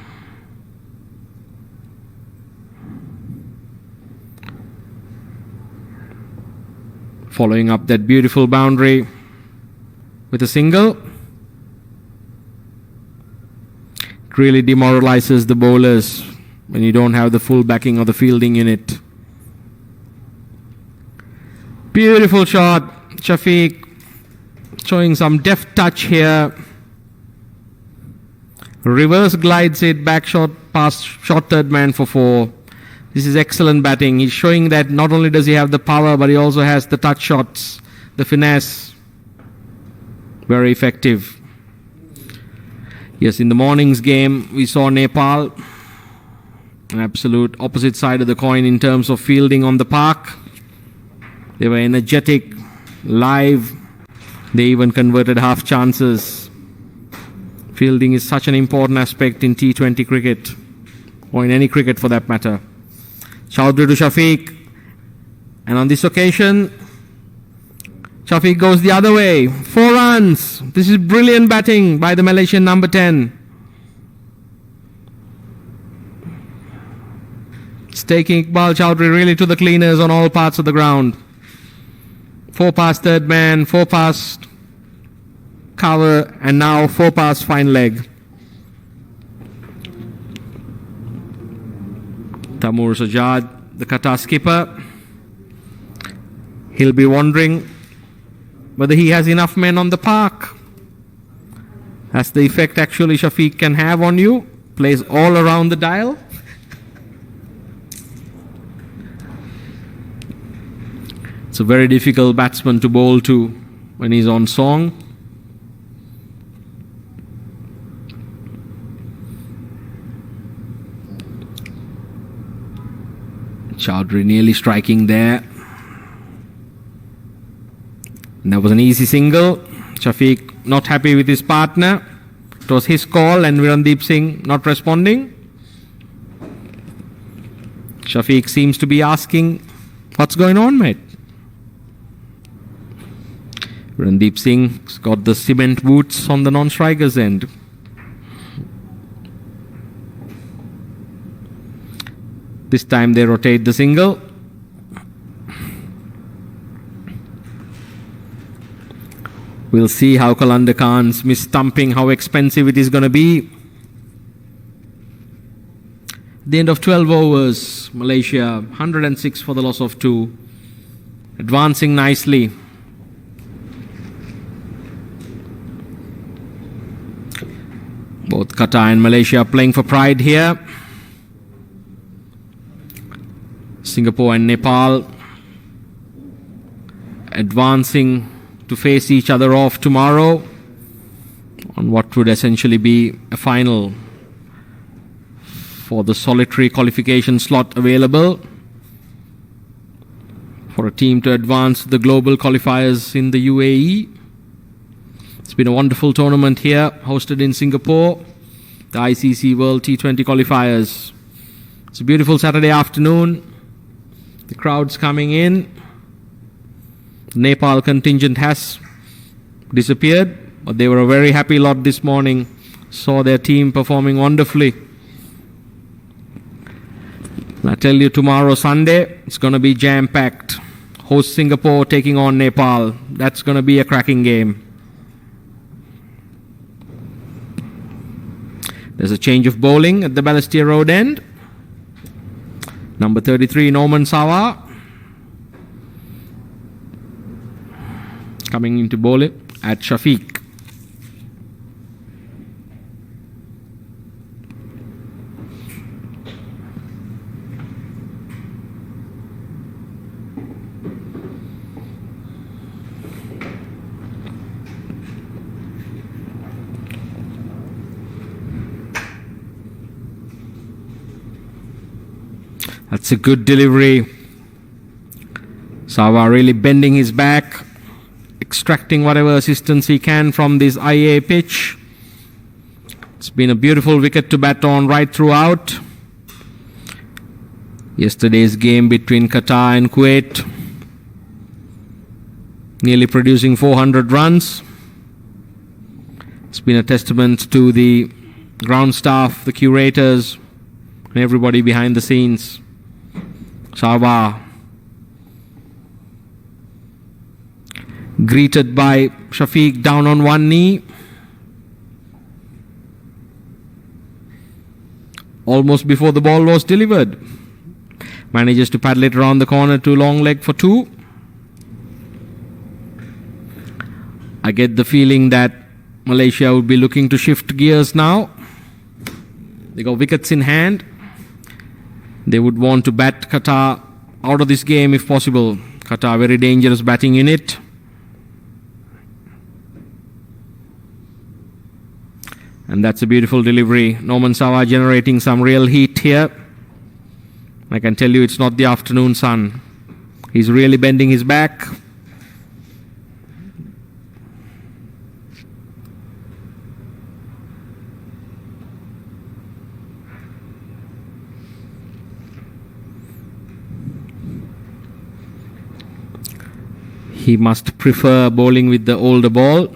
Speaker 1: Following up that beautiful boundary with a single. It really demoralizes the bowlers when you don't have the full backing of the fielding unit. Beautiful shot. Shafiq showing some deft touch here. Reverse glides it, back shot past short third man for 4. This is excellent batting. He's showing that not only does he have the power, but he also has the touch shots, the finesse. Very effective. Yes, in the morning's game, we saw Nepal, an absolute opposite side of the coin in terms of fielding on the park. They were energetic, live. They even converted half chances. Fielding is such an important aspect in T20 cricket, or in any cricket for that matter. Chowdhury to Shafiq. And on this occasion, Shafiq goes the other way. 4 runs. This is brilliant batting by the Malaysian number 10. It's taking Iqbal Chowdhury really to the cleaners on all parts of the ground. 4 past third man, 4 past cover, and now 4 past fine leg. Taimur Sajjad, the Qatar skipper, he'll be wondering whether he has enough men on the park. That's the effect actually Shafiq can have on you. Plays all around the dial. It's a very difficult batsman to bowl to when he's on song. Chowdhury nearly striking there. And that was an easy single. Shafiq not happy with his partner. It was his call, and Randeep Singh not responding. Shafiq seems to be asking, what's going on, mate? Randeep Singh's got the cement boots on the non-striker's end. This time they rotate the single. We'll see how Qalandar Khan's mis-stumping, how expensive it is going to be. At the end of 12 overs, Malaysia 106 for the loss of 2. Advancing nicely. Both Qatar and Malaysia are playing for pride here. Singapore and Nepal advancing to face each other off tomorrow on what would essentially be a final for the solitary qualification slot available for a team to advance to the global qualifiers in the UAE. It's been a wonderful tournament here, hosted in Singapore, the ICC World T20 qualifiers. It's a beautiful Saturday afternoon. The crowd's coming in. The Nepal contingent has disappeared, but they were a very happy lot this morning. Saw their team performing wonderfully. And I tell you, tomorrow Sunday, it's going to be jam-packed. Host Singapore taking on Nepal. That's going to be a cracking game. There's a change of bowling at the Balestier Road end. Number 33, Norman Sawa, coming into bowl it at Shafiq. That's a good delivery. Sawa really bending his back, extracting whatever assistance he can from this IA pitch. It's been a beautiful wicket to bat on right throughout. Yesterday's game between Qatar and Kuwait, nearly producing 400 runs. It's been a testament to the ground staff, the curators, and everybody behind the scenes. Sawa greeted by Shafiq down on one knee. Almost before the ball was delivered. Manages to paddle it around the corner to long leg for 2. I get the feeling that Malaysia would be looking to shift gears now. They got wickets in hand. They would want to bat Qatar out of this game if possible. Qatar, very dangerous batting unit. And that's a beautiful delivery. Norman Sawa generating some real heat here. I can tell you it's not the afternoon sun. He's really bending his back. He must prefer bowling with the older ball.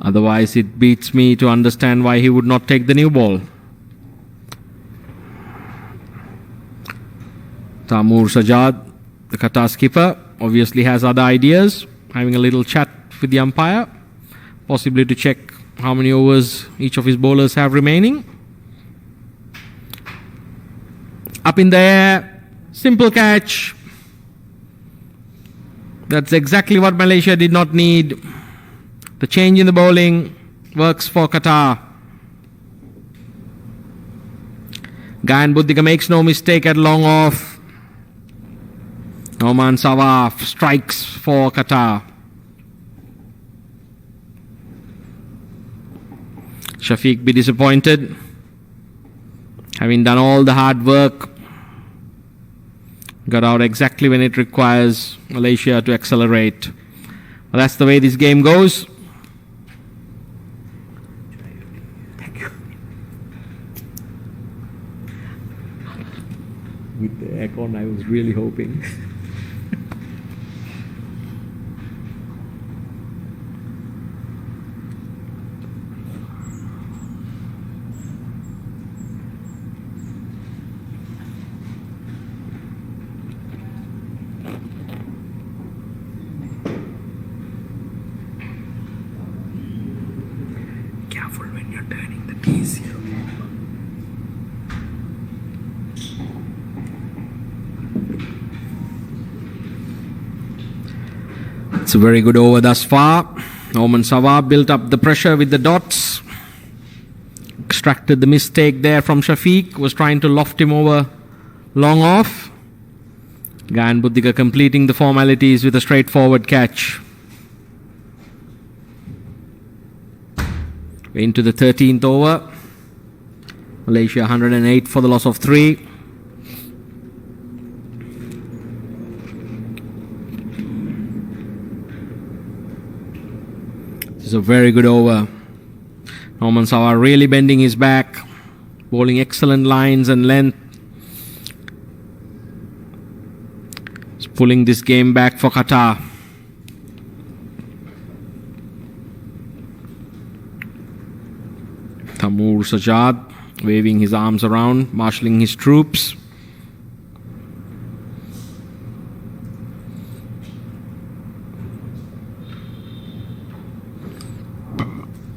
Speaker 1: Otherwise, it beats me to understand why he would not take the new ball. Taimur Sajjad, the Qatar skipper, obviously has other ideas. Having a little chat with the umpire, possibly to check how many overs each of his bowlers have remaining. Up in the air, simple catch. That's exactly what Malaysia did not need. The change in the bowling works for Qatar. Gayan Buddhika makes no mistake at long off. Norman Sawa strikes for Qatar. Shafiq be disappointed. Having done all the hard work, got out exactly when it requires Malaysia to accelerate. Well, that's the way this game goes.
Speaker 2: Thank you.
Speaker 1: With the aircon, I was really hoping.
Speaker 2: Careful when you're turning the keys here.
Speaker 1: It's a very good over thus far. Norman Sawa built up the pressure with the dots. Extracted the mistake there from Shafiq. Was trying to loft him over long off. Gayan Buddhika completing the formalities with a straightforward catch. Into the 13th over. Malaysia 108 for the loss of 3. This is a very good over. Norman Sawa really bending his back, bowling excellent lines and length. He's pulling this game back for Qatar. Taimur Sajjad waving his arms around, marshalling his troops.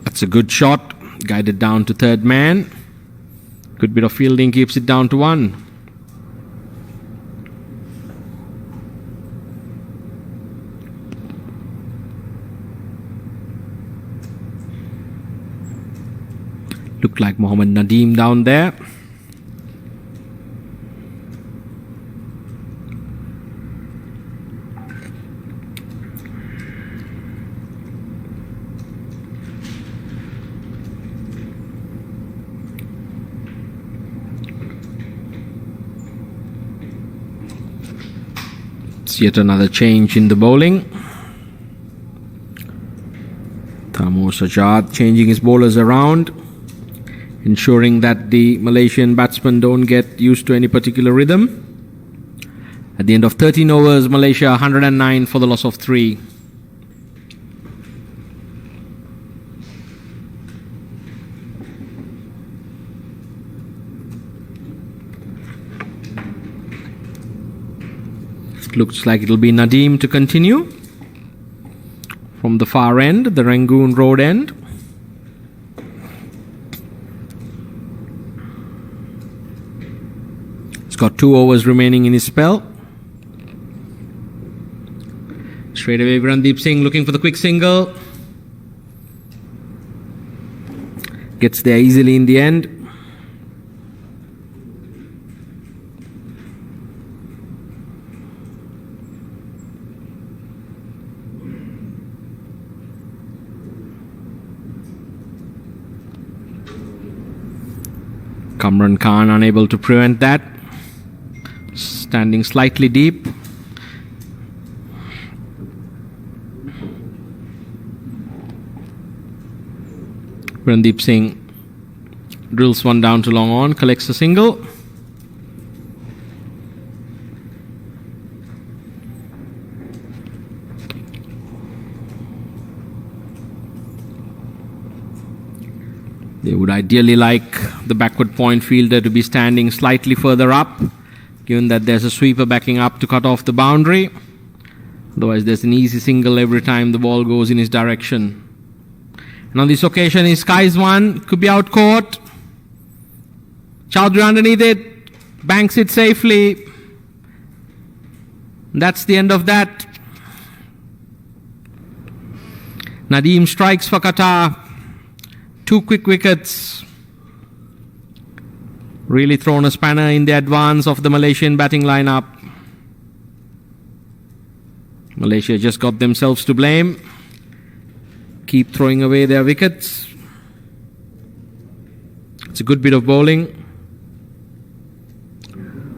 Speaker 1: That's a good shot. Guided down to third man. Good bit of fielding keeps it down to 1. Looked like Mohammad Nadeem down there. It's yet another change in the bowling. Thamur Sajjad changing his bowlers around, ensuring that the Malaysian batsmen don't get used to any particular rhythm. At the end of 13 overs, Malaysia 109 for the loss of 3. It looks like it'll be Nadeem to continue from the far end, the Rangoon Road end. Got 2 overs remaining in his spell. Straight away, Virandeep Singh looking for the quick single. Gets there easily in the end. Kamran Khan unable to prevent that. Standing slightly deep. Virandeep Singh drills one down to long on, collects a single. They would ideally like the backward point fielder to be standing slightly further up, given that there's a sweeper backing up to cut off the boundary. Otherwise, there's an easy single every time the ball goes in his direction. And on this occasion, he skies one, could be out caught. Chowdhury underneath it, banks it safely. And that's the end of that. Nadeem strikes for Qatar. 2 quick wickets. Really thrown a spanner in the advance of the Malaysian batting lineup. Malaysia just got themselves to blame. Keep throwing away their wickets. It's a good bit of bowling.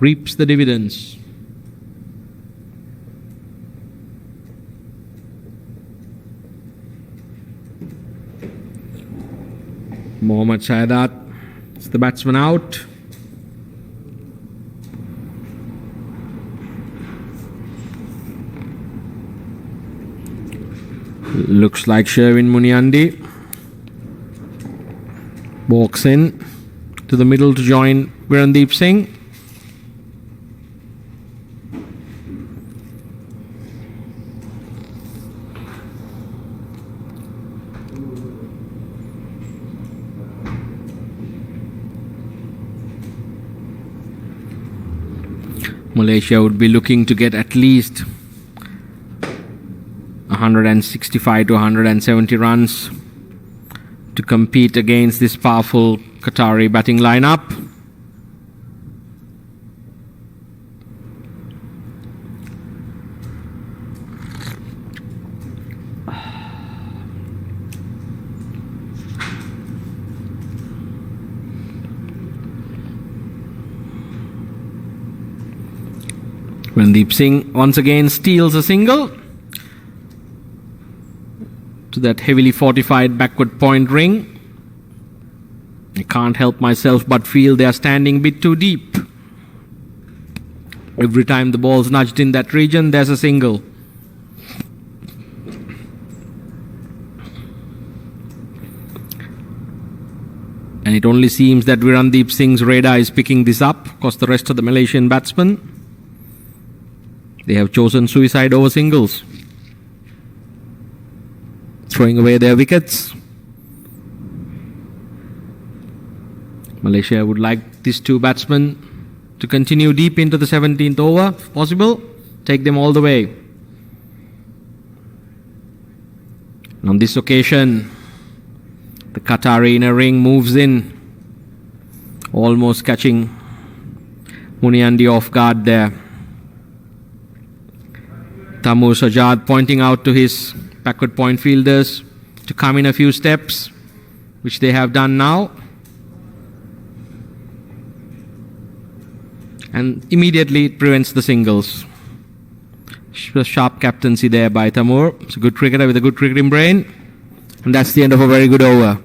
Speaker 1: Reaps the dividends. Mohammad Shahadat is the batsman out. Looks like Sherwin Muniandi walks in to the middle to join Virandeep Singh. Malaysia would be looking to get at least 165 to 170 runs to compete against this powerful Qatari batting lineup. Virandeep Singh once again steals a single to that heavily fortified backward point ring. I can't help myself but feel they are standing a bit too deep. Every time the ball's nudged in that region, there's a single. And it only seems that Virandeep Singh's radar is picking this up, because the rest of the Malaysian batsmen, they have chosen suicide over singles, throwing away their wickets. Malaysia would like these two batsmen to continue deep into the 17th over, if possible. Take them all the way. And on this occasion, the Qatari inner ring moves in, almost catching Muniandi off guard there. Taimur Sajjad pointing out to his backward point fielders to come in a few steps, which they have done now. And immediately it prevents the singles. Sharp captaincy there by Taimur. It's a good cricketer with a good cricketing brain. And that's the end of a very good over.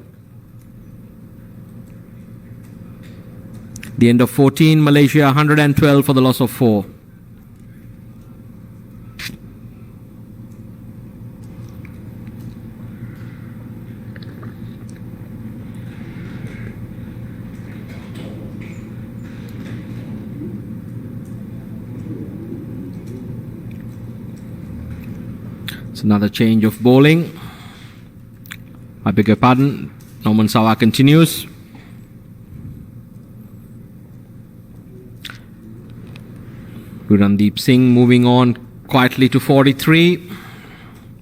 Speaker 1: The end of 14, Malaysia 112 for the loss of 4. It's another change of bowling. I beg your pardon. Norman Sawa continues. Gurrandeep Singh moving on quietly to 43.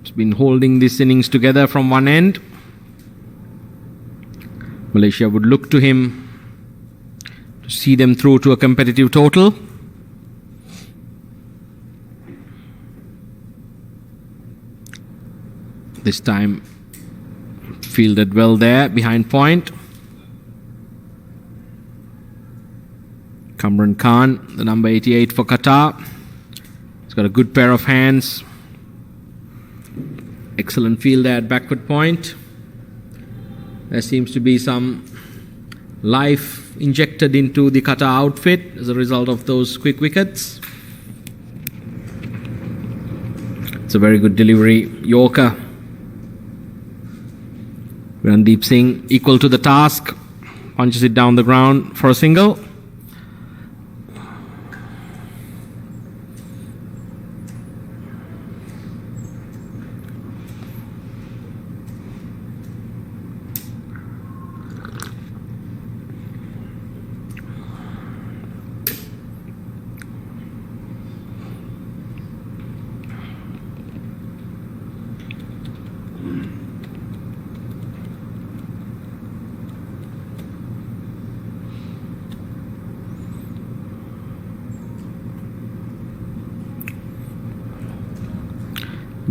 Speaker 1: He's been holding this innings together from one end. Malaysia would look to him to see them through to a competitive total. This time fielded well there behind point. Kamran Khan, the number 88 for Qatar. He's got a good pair of hands. Excellent fielder at backward point. There seems to be some life injected into the Qatar outfit as a result of those quick wickets. It's a very good delivery. Yorker. Gurrandeep Singh equal to the task. Punches it down the ground for a single.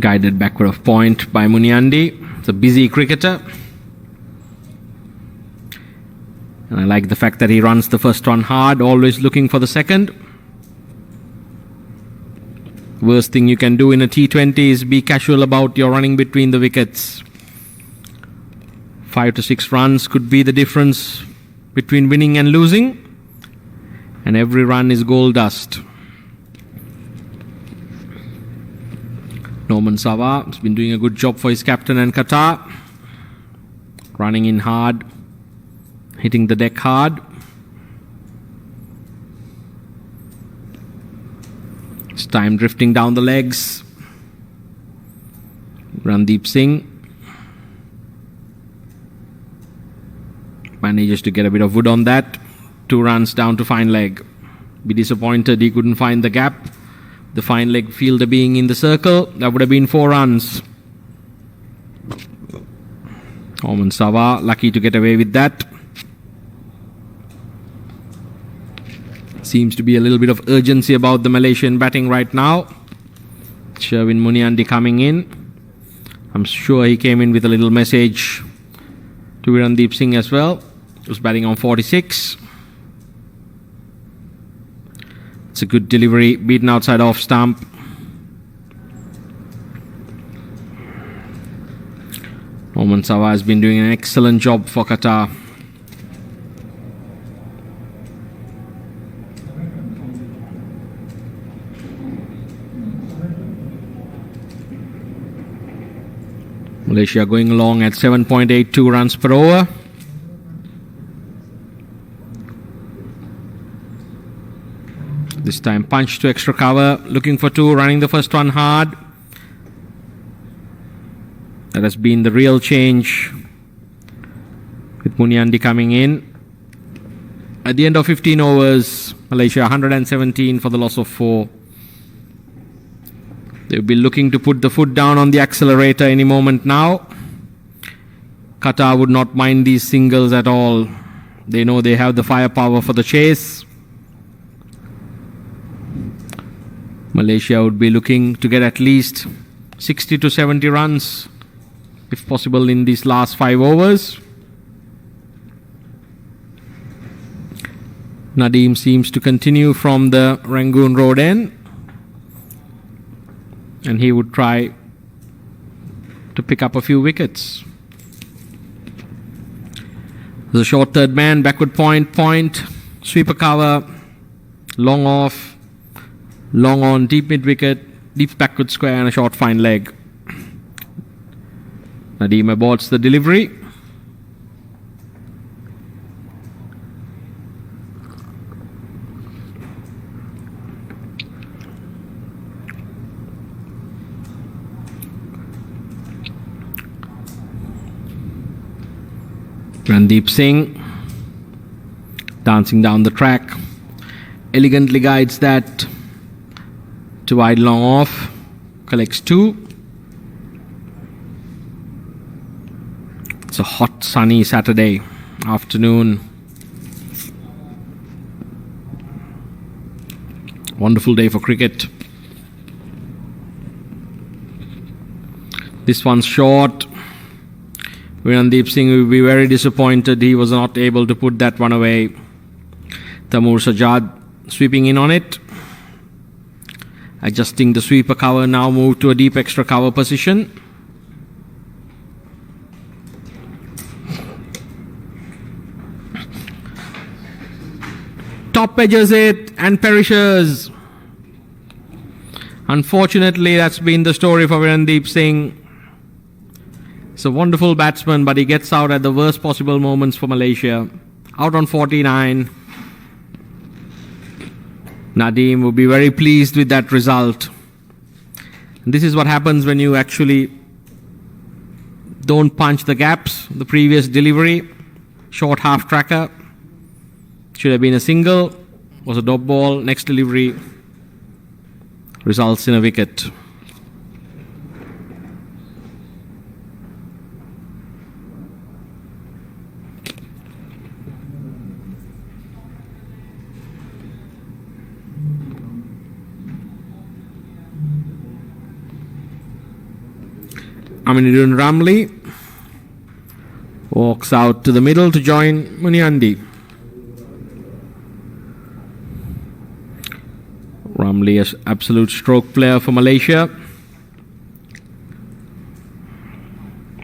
Speaker 1: Guided backward of point by Muniandi. It's a busy cricketer. And I like the fact that he runs the first one hard, always looking for the second. Worst thing you can do in a T20 is be casual about your running between the wickets. 5 to 6 runs could be the difference between winning and losing. And every run is gold dust. Norman Sawa has been doing a good job for his captain and Qatar. Running in hard, hitting the deck hard. This time drifting down the legs. Gurrandeep Singh manages to get a bit of wood on that. 2 runs down to fine leg. Be disappointed he couldn't find the gap. The fine leg fielder being in the circle, that would have been 4 runs. Norman Sawa lucky to get away with that. Seems to be a little bit of urgency about the Malaysian batting right now. Sherwin Muniandi coming in. I'm sure he came in with a little message to Gurrandeep Singh as well. He was batting on 46. It's a good delivery, beaten outside off stump. Norman Sawa has been doing an excellent job for Qatar. Malaysia going along at 7.82 runs per over. This time punch to extra cover, looking for 2, running the first one hard. That has been the real change with Muniandi coming in. At the end of 15 overs, Malaysia 117 for the loss of 4. They'll be looking to put the foot down on the accelerator any moment now. Qatar would not mind these singles at all. They know they have the firepower for the chase. Malaysia would be looking to get at least 60 to 70 runs, if possible, in these last 5 overs. Nadeem seems to continue from the Rangoon Road end, and he would try to pick up a few wickets. There's a short third man, backward point, sweeper cover, long off, long on, deep mid wicket, deep backward square, and a short fine leg. Nadeem aborts the delivery. Randeep Singh dancing down the track, elegantly guides that to wide long off, collects 2. It's a hot sunny Saturday afternoon. Wonderful day for cricket. This one's short. Randeep Singh will be very disappointed he was not able to put that one away. Taimur Sajjad sweeping in on it. Adjusting the sweeper cover, now move to a deep extra cover position. Top edges it and perishes. Unfortunately, that's been the story for Randeep Singh. He's a wonderful batsman, but he gets out at the worst possible moments for Malaysia. Out on 49. Nadeem will be very pleased with that result. And this is what happens when you actually don't punch the gaps. The previous delivery, short half tracker, should have been a single, was a dot ball. Next delivery results in a wicket. Aminuddin Ramli walks out to the middle to join Muniandi. Ramli is absolute stroke player for Malaysia.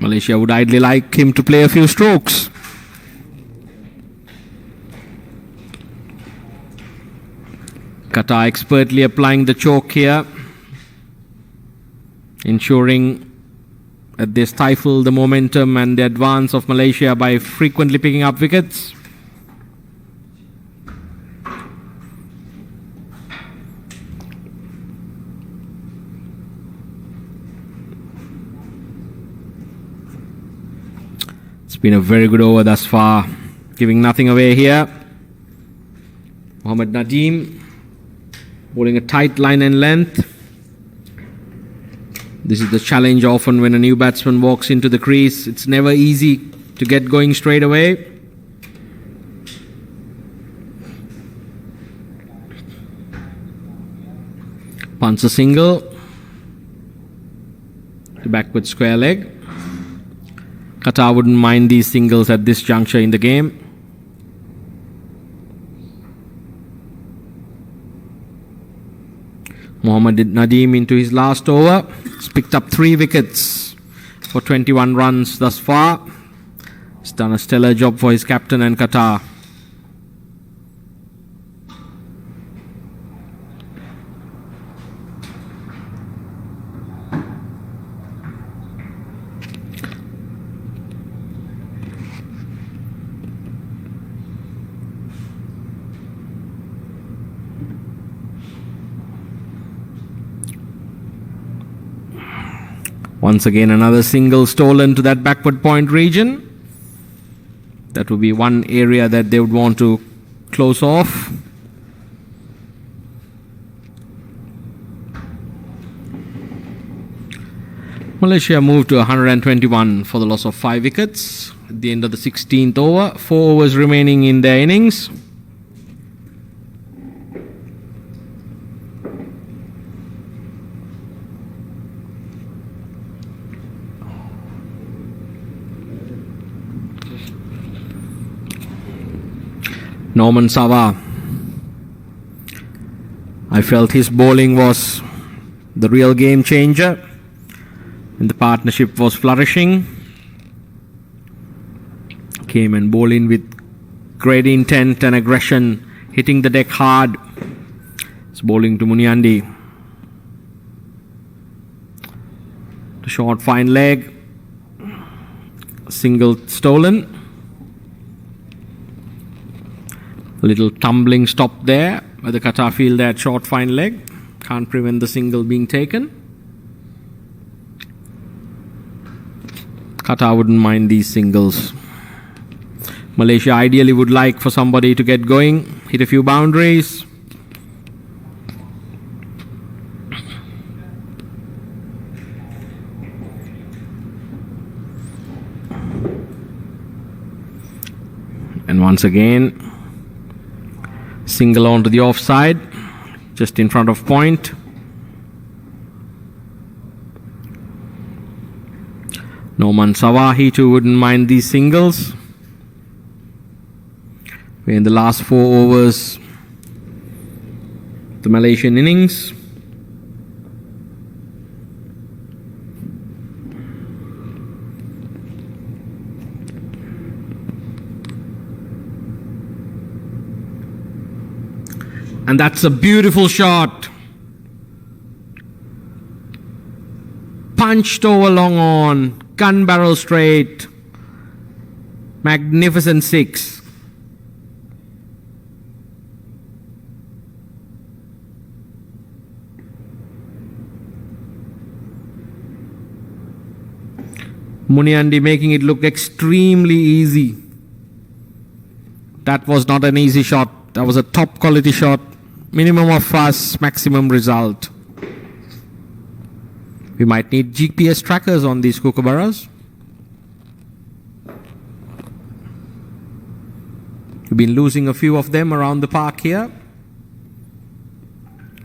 Speaker 1: Malaysia would ideally like him to play a few strokes. Qatar expertly applying the choke here, ensuring that they stifle the momentum and the advance of Malaysia by frequently picking up wickets. It's been a very good over thus far, giving nothing away here. Mohammad Nadeem bowling a tight line and length. This is the challenge often when a new batsman walks into the crease. It's never easy to get going straight away. Punts a single to backward square leg. Qatar wouldn't mind these singles at this juncture in the game. Mohammad Nadeem into his last over. He's picked up 3 wickets for 21 runs thus far. He's done a stellar job for his captain and Qatar. Once again, another single stolen to that backward point region. That would be one area that they would want to close off. Malaysia moved to 121 for the loss of 5 wickets at the end of the 16th over. 4 overs remaining in their innings. Norman Sawa. I felt his bowling was the real game changer, and the partnership was flourishing. Came and bowled in with great intent and aggression, hitting the deck hard. It's bowling to Muniandi. The short fine leg. Single stolen. A little tumbling stop there by the Qatar field at short fine leg. Can't prevent the single being taken. Qatar wouldn't mind these singles. Malaysia ideally would like for somebody to get going, hit a few boundaries. And once again, single onto the offside, just in front of point. Norman Sawa, he too wouldn't mind these singles. We're in the last 4 overs, the Malaysian innings. And that's a beautiful shot. Punched over long on, gun barrel straight. Magnificent 6. Muniandi making it look extremely easy. That was not an easy shot. That was a top quality shot. Minimum of fuss, maximum result. We might need GPS trackers on these kookaburras. We've been losing a few of them around the park here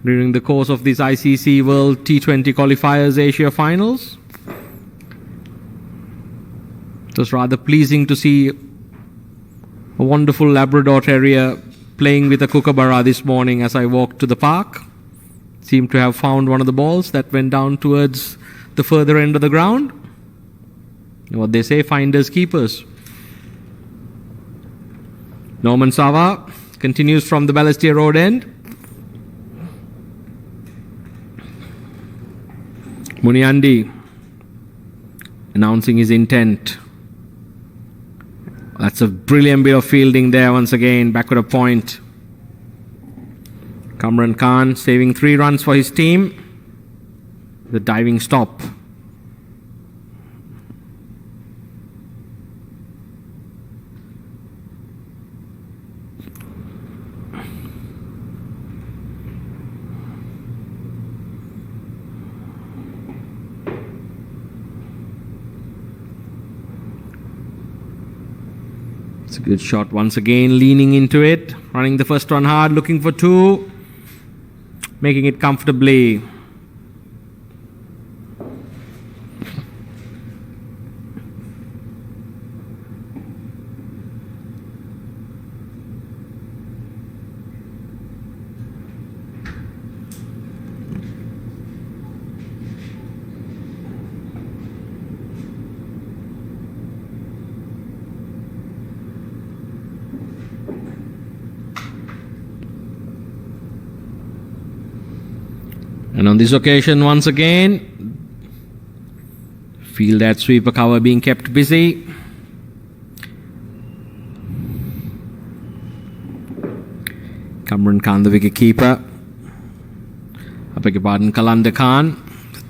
Speaker 1: during the course of these ICC World T20 Qualifiers Asia Finals. It was rather pleasing to see a wonderful Labrador Terrier playing with a kookaburra this morning as I walked to the park. Seemed to have found one of the balls that went down towards the further end of the ground. What they say, finders keepers. Norman Sawa continues from the Balestier Road end. Muniandi announcing his intent. That's a brilliant bit of fielding there once again, backward of point. Kamran Khan saving 3 runs for his team. The diving stop. It's a good shot once again, leaning into it, running the first one hard, looking for 2, making it comfortably. And on this occasion, once again, feel that sweeper cover being kept busy. Kamran Khan, the wicket keeper. I beg your pardon, Kalanda Khan,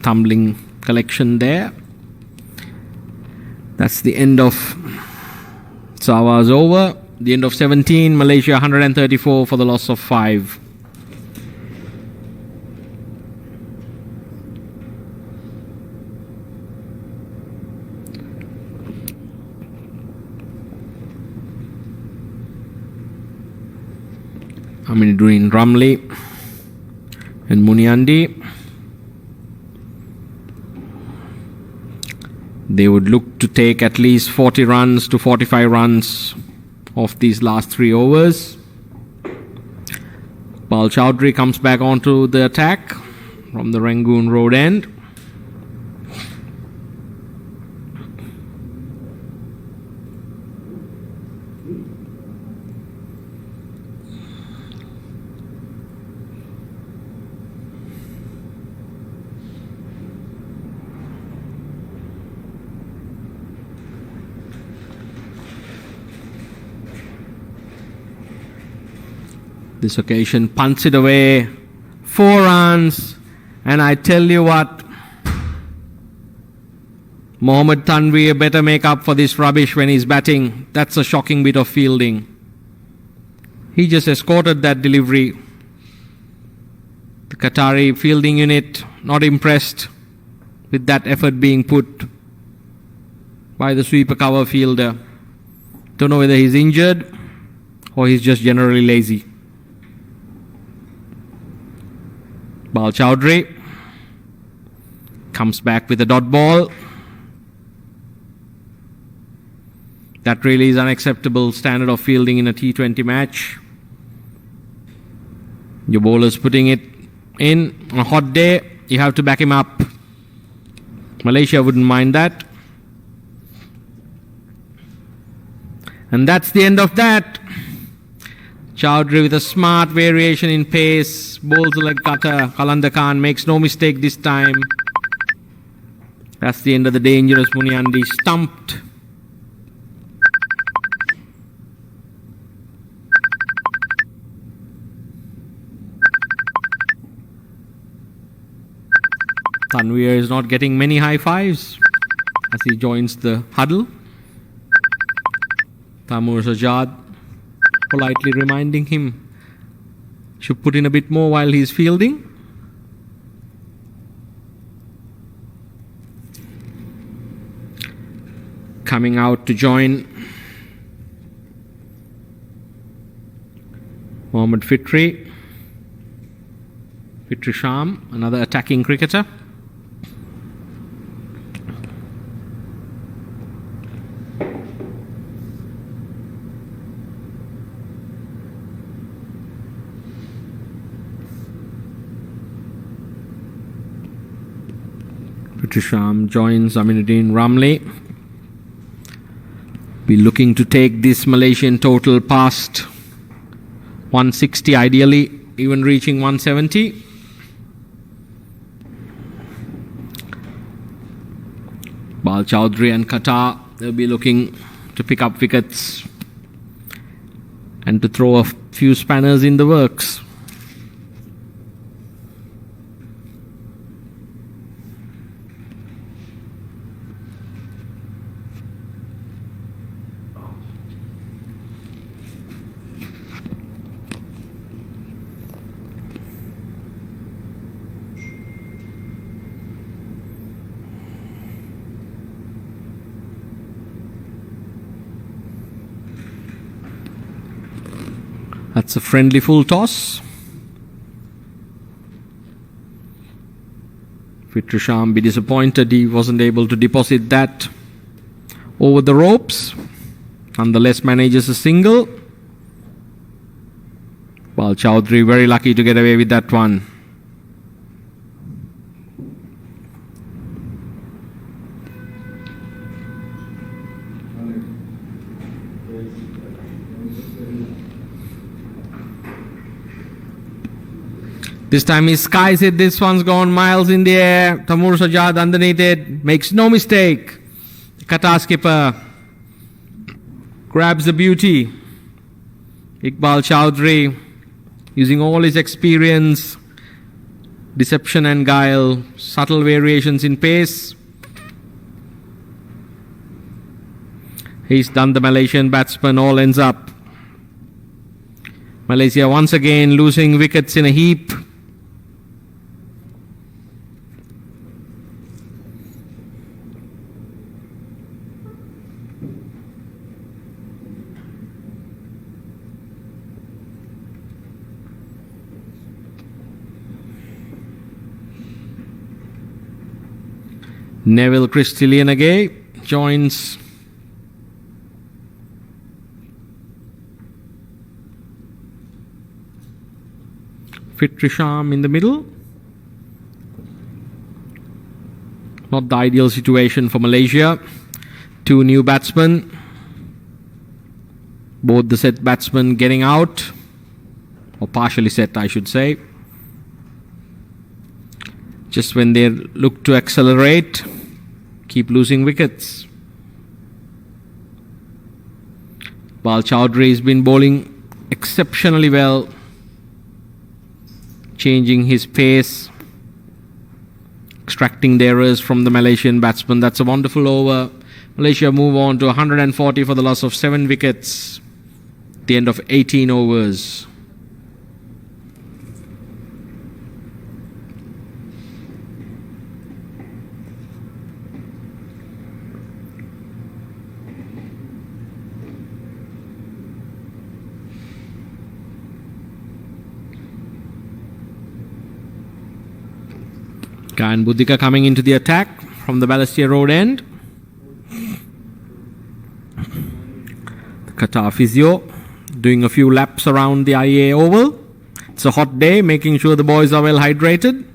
Speaker 1: tumbling collection there. That's the end of Sawa's over. The end of 17, Malaysia 134 for the loss of 5. Aminuddin Ramli and Muniandi. They would look to take at least 40 runs to 45 runs of these last 3 overs. Iqbal Chowdhury comes back onto the attack from the Rangoon Road end. This occasion punts it away, 4 runs, and I tell you what, Mohammad Tanveer better make up for this rubbish when he's batting. That's a shocking bit of fielding. He just escorted that delivery. The Qatari fielding unit not impressed with that effort being put by the sweeper cover fielder. Don't know whether he's injured or he's just generally lazy. Iqbal Chowdhury comes back with a dot ball. That really is unacceptable standard of fielding in a T20 match. Your bowler's putting it in on a hot day, you have to back him up. Malaysia wouldn't mind that. And that's the end of that. Chowdhury with a smart variation in pace, bowls like Qatar. Qalanda Khan makes no mistake this time. That's the end of the dangerous Muniandi, stumped. Tanveer is not getting many high fives as he joins the huddle. Taimur Sajjad politely reminding him should put in a bit more while he's fielding. Coming out to join Mohammad Fitri Sham, another attacking cricketer. Sham joins Aminuddin Ramli. Be looking to take this Malaysian total past 160, ideally even reaching 170. Iqbal Chowdhury and Qatar, they'll be looking to pick up wickets and to throw a few spanners in the works. That's a friendly full toss. Fitri Sham be disappointed he wasn't able to deposit that over the ropes. Nonetheless manages a single. Iqbal Chowdhury very lucky to get away with that one. This time he skies it, this one's gone miles in the air. Taimur Sajjad underneath it, makes no mistake. The Qatar skipper grabs the beauty. Iqbal Chowdhury, using all his experience, deception and guile, subtle variations in pace. He's done the Malaysian batsman all ends up. Malaysia once again losing wickets in a heap. Neville Christilianage joins Fitrisham in the middle. Not the ideal situation for Malaysia. Two new batsmen. Both the set batsmen getting out, or partially set, I should say. Just when they look to accelerate, keep losing wickets. Iqbal Chowdhury has been bowling exceptionally well, changing his pace, extracting the errors from the Malaysian batsman. That's a wonderful over. Malaysia move on to 140 for the loss of 7 wickets at the end of 18 overs. Gyan Buddhika coming into the attack from the Balestier Road end. The Qatar physio doing a few laps around the IEA Oval. It's a hot day, making sure the boys are well hydrated.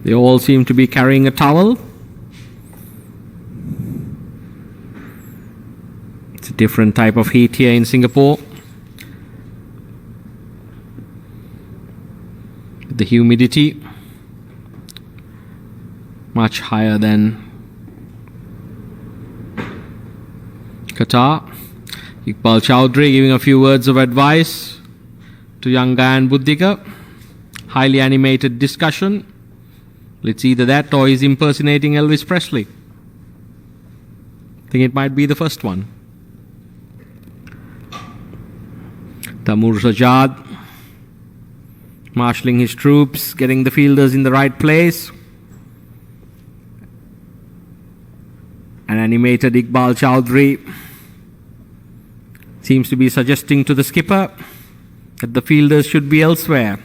Speaker 1: They all seem to be carrying a towel. It's a different type of heat here in Singapore. The humidity much higher than Qatar. Iqbal Chowdhury giving a few words of advice to young Gyan Buddhika. Highly animated discussion. It's either that or he's impersonating Elvis Presley. I think it might be the first one. Taimur Sajjad marshalling his troops, getting the fielders in the right place. An animated Iqbal Chowdhury seems to be suggesting to the skipper that the fielders should be elsewhere.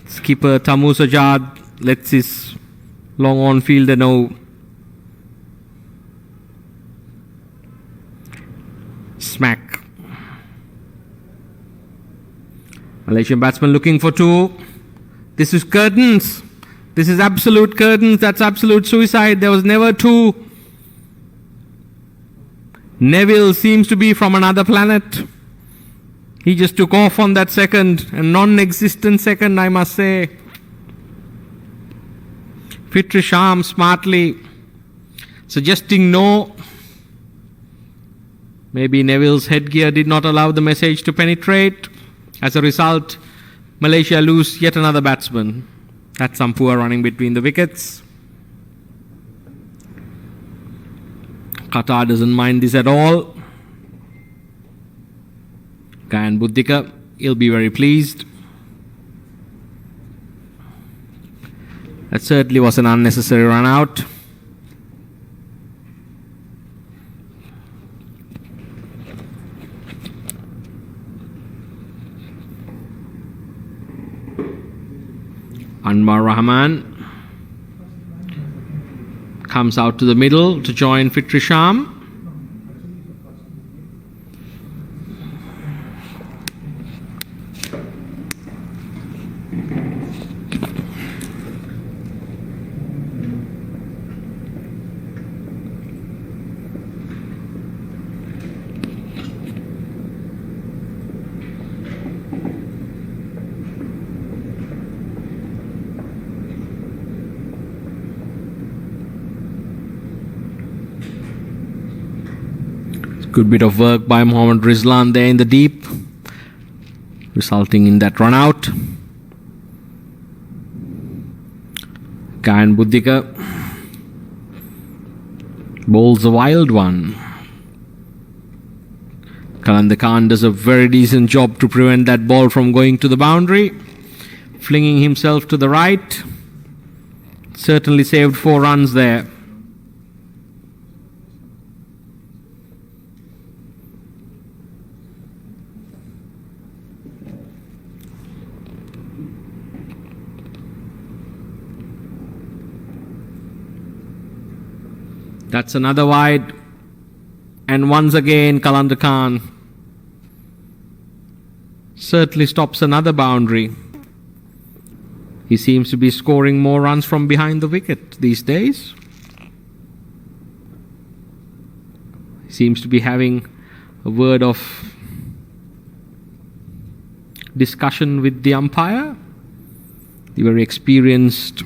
Speaker 1: Skipper Taimur Sajjad lets his long on fielder know. Smack. Malaysian batsman looking for 2. This is curtains. This is absolute curtains. That's absolute suicide. There was never 2. Neville seems to be from another planet. He just took off on that second, a non-existent second, I must say. Fitrisham smartly suggesting no. Maybe Neville's headgear did not allow the message to penetrate. As a result, Malaysia lose yet another batsman. That's some poor running between the wickets. Qatar doesn't mind this at all. Gyan Buddhika, he'll be very pleased. That certainly was an unnecessary run out. Anwar Rahman comes out to the middle to join Fitrisham. Good bit of work by Mohammad Rizlan there in the deep, resulting in that run out. Gyan Buddhika Bowls a wild one. Kalanda Khan does a very decent job to prevent that ball from going to the boundary. Flinging himself to the right. Certainly saved 4 runs there. That's another wide. And once again, Kalanda Khan certainly stops another boundary. He seems to be scoring more runs from behind the wicket these days. He seems to be having a word of discussion with the umpire. The very experienced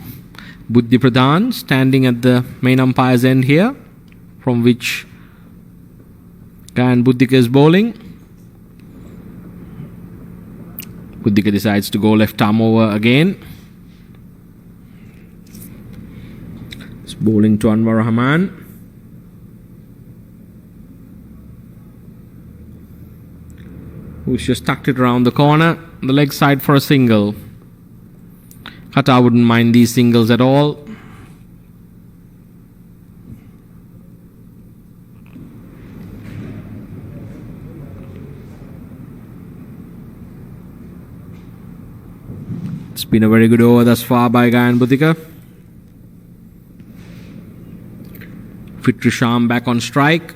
Speaker 1: Buddhi Pradhan standing at the main umpire's end here, from which Gayan Buddhika is bowling. Buddhika decides to go left arm over again. It's bowling to Anwar Rahman. Who's just tucked it around the corner, the leg side for a single. Qatar wouldn't mind these singles at all. It's been a very good over thus far by Gayan Buddhika. Fitri Sham back on strike.